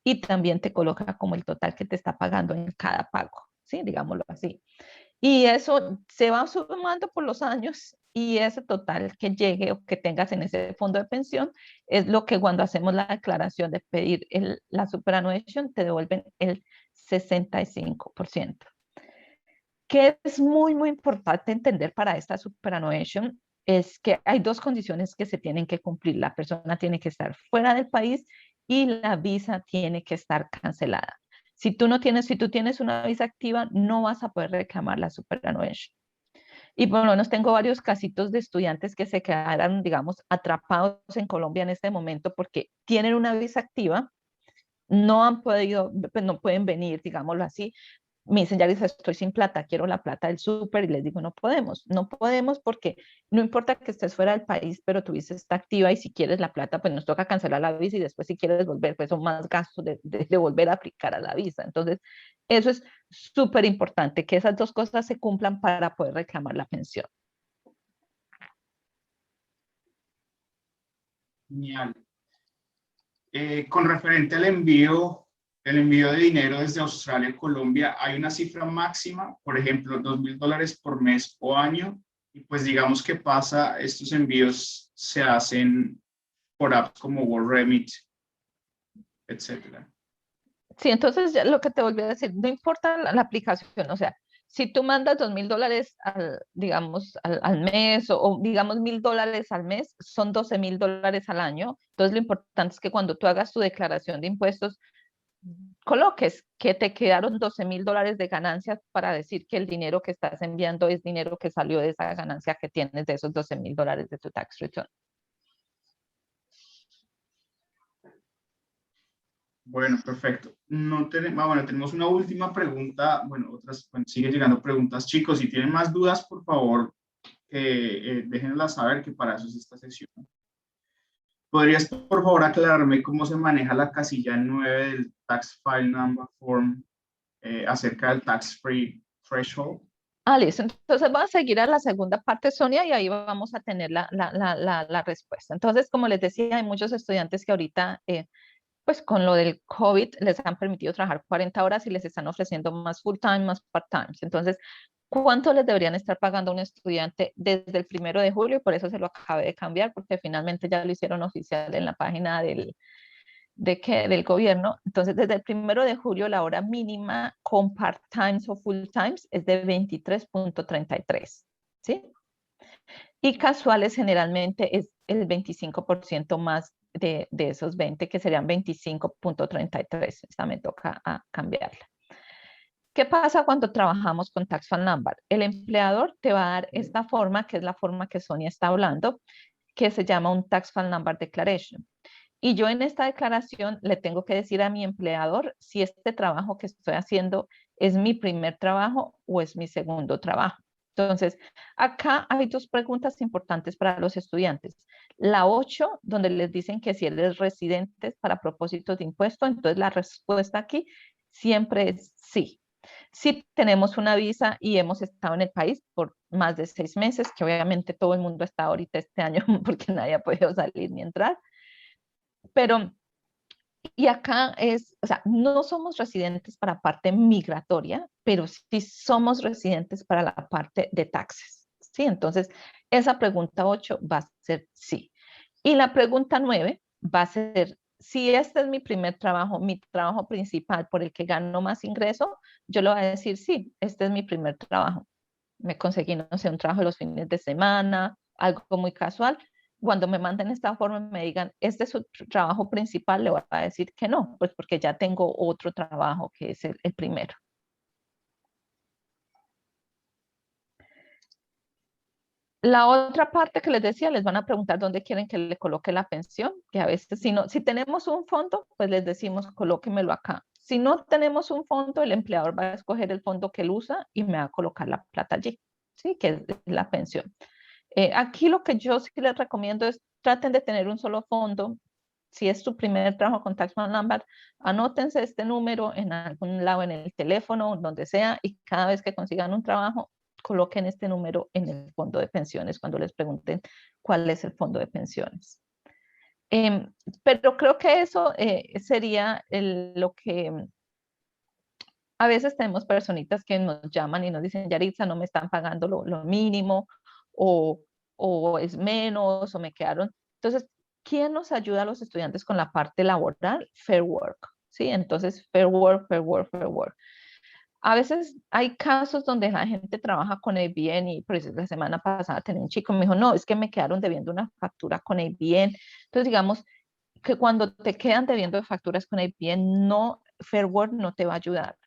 A: y también te coloca como el total que te está pagando en cada pago, ¿sí? Digámoslo así. Y eso se va sumando por los años y ese total que llegue o que tengas en ese fondo de pensión es lo que cuando hacemos la declaración de pedir la superannuation te devuelven el 65%. que es muy, muy importante entender para esta superannuation es que hay dos condiciones que se tienen que cumplir. La persona tiene que estar fuera del país y la visa tiene que estar cancelada. Si tú tienes una visa activa, no vas a poder reclamar la superannuation. Y por lo menos tengo varios casitos de estudiantes que se quedaron, digamos, atrapados en Colombia en este momento porque tienen una visa activa, no han podido, pues no pueden venir, digámoslo así. Me dicen, ya dice, estoy sin plata, quiero la plata del súper, y les digo, no podemos porque no importa que estés fuera del país, pero tu visa está activa y si quieres la plata, pues nos toca cancelar la visa y después si quieres volver, pues son más gastos de volver a aplicar a la visa. Entonces, eso es súper importante, que esas dos cosas se cumplan para poder reclamar la pensión.
B: Genial. Con referente al el envío de dinero desde Australia a Colombia, ¿hay una cifra máxima? Por ejemplo, $2,000 por mes o año. Y pues digamos que pasa, estos envíos se hacen por apps como WorldRemit, etcétera.
A: Sí, entonces ya lo que te volví a decir, no importa la aplicación, o sea, si tú mandas $2,000 digamos, al mes o digamos $1,000 al mes, son $12,000 al año. Entonces lo importante es que cuando tú hagas tu declaración de impuestos, coloques que te quedaron $12,000 de ganancias para decir que el dinero que estás enviando es dinero que salió de esa ganancia que tienes de esos $12,000 de tu tax return.
B: Bueno, perfecto. No tenemos, bueno, tenemos una última pregunta. Bueno, sigue llegando preguntas. Chicos, si tienen más dudas, por favor, déjenlas saber, que para eso es esta sesión. ¿Podrías, por favor, aclararme cómo se maneja la casilla 9 del Tax File Number Form acerca del Tax Free Threshold?
A: Listo. Entonces voy a seguir a la segunda parte, Sonia, y ahí vamos a tener la respuesta. Entonces, como les decía, hay muchos estudiantes que ahorita, pues con lo del COVID, les han permitido trabajar 40 horas y les están ofreciendo más full time, más part time. Entonces, ¿cuánto les deberían estar pagando a un estudiante desde el 1 de julio? Y por eso se lo acabé de cambiar, porque finalmente ya lo hicieron oficial en la página del gobierno. Entonces, desde el 1 de julio, la hora mínima con part-times o full-times es de 23.33, ¿sí? Y casuales generalmente es el 25% más de esos 20, que serían 25.33. Esta me toca cambiarla. ¿Qué pasa cuando trabajamos con Tax File Number? El empleador te va a dar esta forma, que es la forma que Sonia está hablando, que se llama un Tax File Number Declaration. Y yo en esta declaración le tengo que decir a mi empleador si este trabajo que estoy haciendo es mi primer trabajo o es mi segundo trabajo. Entonces, acá hay dos preguntas importantes para los estudiantes. La 8, donde les dicen que si eres residente para propósitos de impuesto, entonces la respuesta aquí siempre es sí. Si tenemos una visa y hemos estado en el país por más de 6 meses, que obviamente todo el mundo está ahorita este año porque nadie ha podido salir ni entrar, pero, y acá es, o sea, no somos residentes para parte migratoria, pero sí somos residentes para la parte de taxes, ¿sí? Entonces, esa pregunta 8 va a ser sí. Y la pregunta 9 va a ser, si este es mi primer trabajo, mi trabajo principal por el que gano más ingreso, yo le voy a decir, sí, este es mi primer trabajo. Me conseguí, no sé, un trabajo los fines de semana, algo muy casual. Cuando me manden esta forma y me digan, este es su trabajo principal, le voy a decir que no, pues porque ya tengo otro trabajo que es el primero. La otra parte que les decía, les van a preguntar dónde quieren que le coloque la pensión, que a veces si tenemos un fondo, pues les decimos colóquemelo acá. Si no tenemos un fondo, el empleador va a escoger el fondo que él usa y me va a colocar la plata allí, ¿sí? Que es la pensión. Aquí lo que yo sí les recomiendo es traten de tener un solo fondo. Si es su primer trabajo con Tax File Number, anótense este número en algún lado en el teléfono, donde sea, y cada vez que consigan un trabajo, coloquen este número en el fondo de pensiones cuando les pregunten cuál es el fondo de pensiones. Pero creo que eso sería lo que a veces tenemos personitas que nos llaman y nos dicen, Yaritza, no me están pagando lo mínimo o, o es menos o me quedaron. Entonces, ¿quién nos ayuda a los estudiantes con la parte laboral? Fair Work, ¿sí? Entonces, Fair Work, Fair Work, Fair Work. A veces hay casos donde la gente trabaja con ABN y por eso la semana pasada tenía un chico que me dijo, no, es que me quedaron debiendo una factura con ABN. Entonces, digamos que cuando te quedan debiendo facturas con ABN, no, Fairwork no te va a ayudar.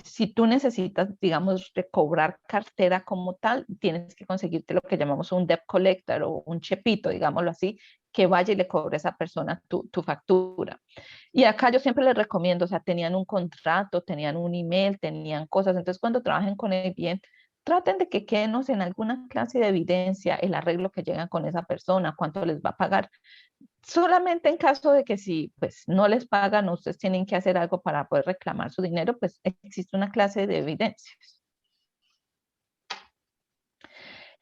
A: Si tú necesitas, digamos, recobrar cartera como tal, tienes que conseguirte lo que llamamos un debt collector o un chepito, digámoslo así, que vaya y le cobre a esa persona tu factura. Y acá yo siempre les recomiendo, o sea, tenían un contrato, tenían un email, tenían cosas. Entonces, cuando trabajen con el bien, traten de que quedenos en alguna clase de evidencia el arreglo que llegan con esa persona, cuánto les va a pagar. Solamente en caso de que si pues no les pagan, ustedes tienen que hacer algo para poder reclamar su dinero, pues existe una clase de evidencias.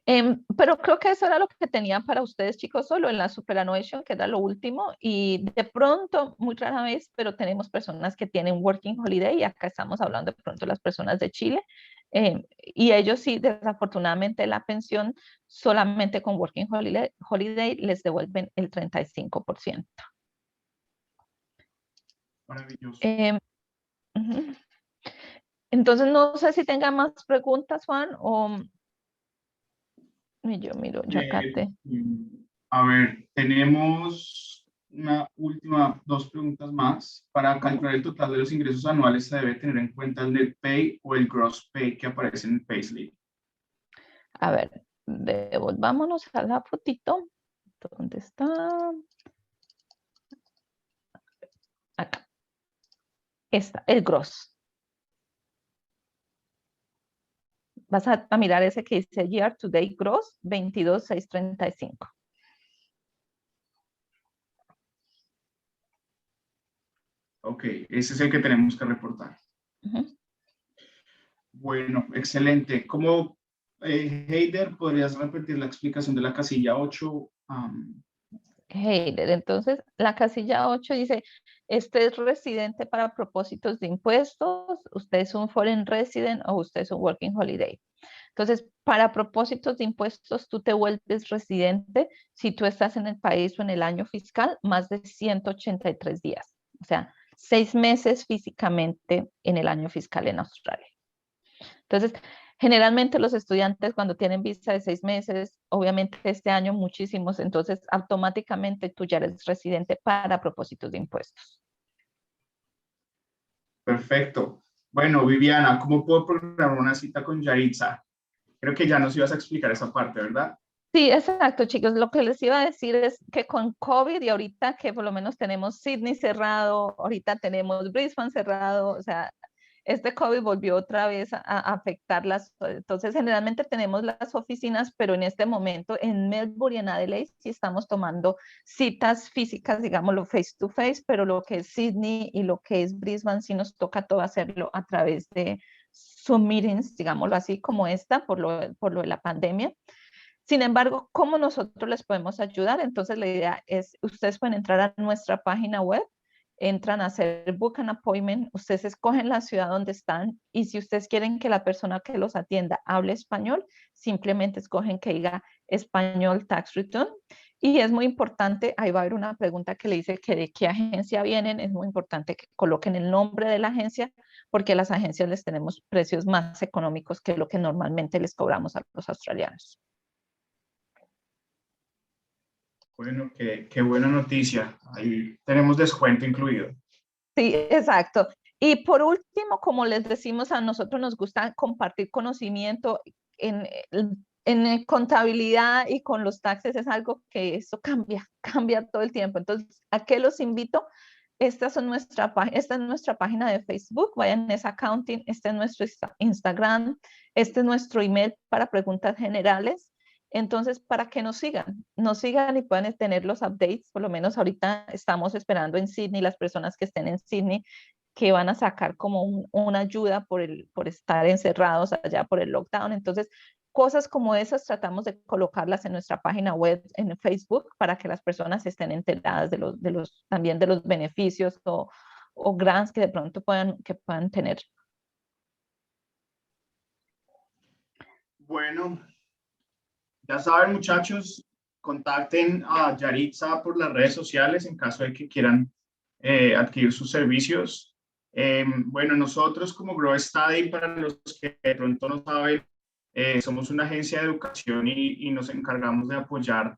A: Pero creo que eso era lo que tenía para ustedes, chicos, solo en la superannuation, que era lo último. Y de pronto, muy rara vez, pero tenemos personas que tienen working holiday, y acá estamos hablando de pronto de las personas de Chile. Y ellos sí, desafortunadamente, la pensión solamente con working holiday les devuelven el 35%.
B: Maravilloso.
A: Uh-huh. Entonces, no sé si tenga más preguntas, Juan, o yo miro, yo acá te...
B: A ver, tenemos una última, dos preguntas más. Para calcular el total de los ingresos anuales se debe tener en cuenta el net pay o el gross pay que aparece en el payslip.
A: A ver, devolvámonos a la fotito. ¿Dónde está? Acá. Esta, el gross. Vas a mirar ese que dice year to date gross 22,635.
B: Ok, ese es el que tenemos que reportar. Bueno, excelente. ¿Cómo, Heider, podrías repetir la explicación de la casilla 8?
A: Heider, entonces la casilla 8 dice, este es residente para propósitos de impuestos, usted es un foreign resident o usted es un working holiday. Entonces, para propósitos de impuestos, tú te vuelves residente si tú estás en el país o en el año fiscal más de 183 días. O sea, 6 meses físicamente en el año fiscal en Australia. Entonces, generalmente los estudiantes cuando tienen visa de 6 meses, obviamente este año muchísimos, entonces automáticamente tú ya eres residente para propósitos de impuestos.
B: Perfecto. Bueno, Viviana, ¿cómo puedo programar una cita con Yaritza? Creo que ya nos ibas a explicar esa parte, ¿verdad?
A: Sí, exacto, chicos. Lo que les iba a decir es que con COVID y ahorita que por lo menos tenemos Sydney cerrado, ahorita tenemos Brisbane cerrado, o sea, este COVID volvió otra vez a afectarlas. Entonces, generalmente tenemos las oficinas, pero en este momento en Melbourne y en Adelaide sí estamos tomando citas físicas, digámoslo, face to face, pero lo que es Sydney y lo que es Brisbane sí nos toca todo hacerlo a través de Zoom meetings, digámoslo así, como esta, por lo de la pandemia. Sin embargo, ¿cómo nosotros les podemos ayudar? Entonces, la idea es, ustedes pueden entrar a nuestra página web, entran a hacer book an appointment, ustedes escogen la ciudad donde están y si ustedes quieren que la persona que los atienda hable español, simplemente escogen que diga español tax return. Y es muy importante, ahí va a haber una pregunta que le dice que de qué agencia vienen, es muy importante que coloquen el nombre de la agencia porque a las agencias les tenemos precios más económicos que lo que normalmente les cobramos a los australianos.
B: Bueno, qué buena noticia. Ahí tenemos descuento incluido.
A: Sí, exacto. Y por último, como les decimos, a nosotros nos gusta compartir conocimiento en contabilidad y con los taxes, es algo que eso cambia todo el tiempo. Entonces, ¿a qué los invito? Esta es nuestra página de Facebook, vayan a esa accounting, este es nuestro Instagram, este es nuestro email para preguntas generales. Entonces, para que nos sigan y puedan tener los updates, por lo menos ahorita estamos esperando en Sydney, las personas que estén en Sydney, que van a sacar como una ayuda por estar encerrados allá por el lockdown. Entonces, cosas como esas tratamos de colocarlas en nuestra página web, en Facebook, para que las personas estén enteradas también de los beneficios o grants que de pronto puedan tener.
B: Bueno, ya saben, muchachos, contacten a Yaritza por las redes sociales en caso de que quieran adquirir sus servicios. Bueno, nosotros como Grow Study, para los que de pronto no saben, somos una agencia de educación y nos encargamos de apoyar,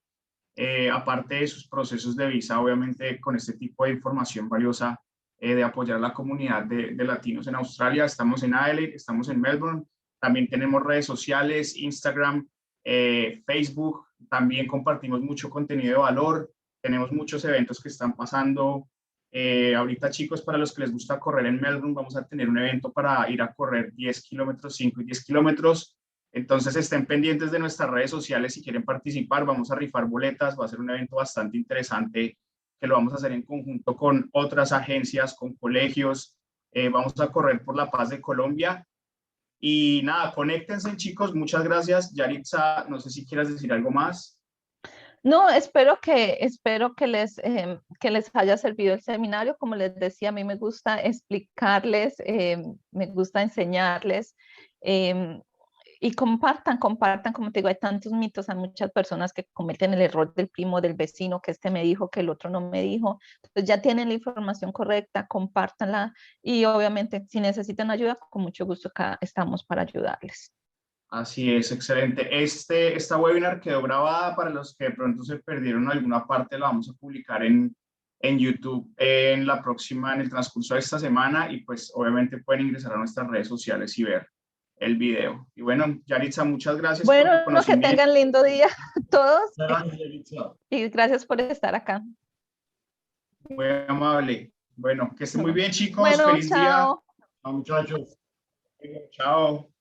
B: aparte de sus procesos de visa, obviamente con este tipo de información valiosa, de apoyar a la comunidad de latinos en Australia. Estamos en Adelaide, estamos en Melbourne, también tenemos redes sociales, Instagram, Facebook, también compartimos mucho contenido de valor, tenemos muchos eventos que están pasando. Ahorita, chicos, para los que les gusta correr en Melbourne, vamos a tener un evento para ir a correr 10 kilómetros, 5 y 10 kilómetros. Entonces estén pendientes de nuestras redes sociales si quieren participar. Vamos a rifar boletas, va a ser un evento bastante interesante que lo vamos a hacer en conjunto con otras agencias, con colegios. Vamos a correr por la paz de Colombia. Y nada, conéctense, chicos. Muchas gracias. Yaritza, no sé si quieras decir algo más.
A: No, espero que les haya servido el seminario. Como les decía, a mí me gusta explicarles, me gusta enseñarles. Y compartan, como te digo, hay tantos mitos, hay muchas personas que cometen el error del primo, del vecino, que este me dijo, que el otro no me dijo. Entonces ya tienen la información correcta, compártanla y obviamente si necesitan ayuda, con mucho gusto acá estamos para ayudarles.
B: Así es, excelente. Esta webinar quedó grabada. Para los que de pronto se perdieron alguna parte, la vamos a publicar en YouTube en el transcurso de esta semana, y pues obviamente pueden ingresar a nuestras redes sociales y ver el video. Y bueno, Yaritza, muchas gracias por
A: Bueno,
B: tu
A: que
B: conocimiento.
A: tengan lindo día todos
C: Gracias, Yaritza.
A: y gracias por estar acá.
B: Muy amable. Bueno, que estén muy bien, chicos.
A: Bueno,
B: Feliz día.
A: chao.
C: Chao, muchachos.
B: Chao.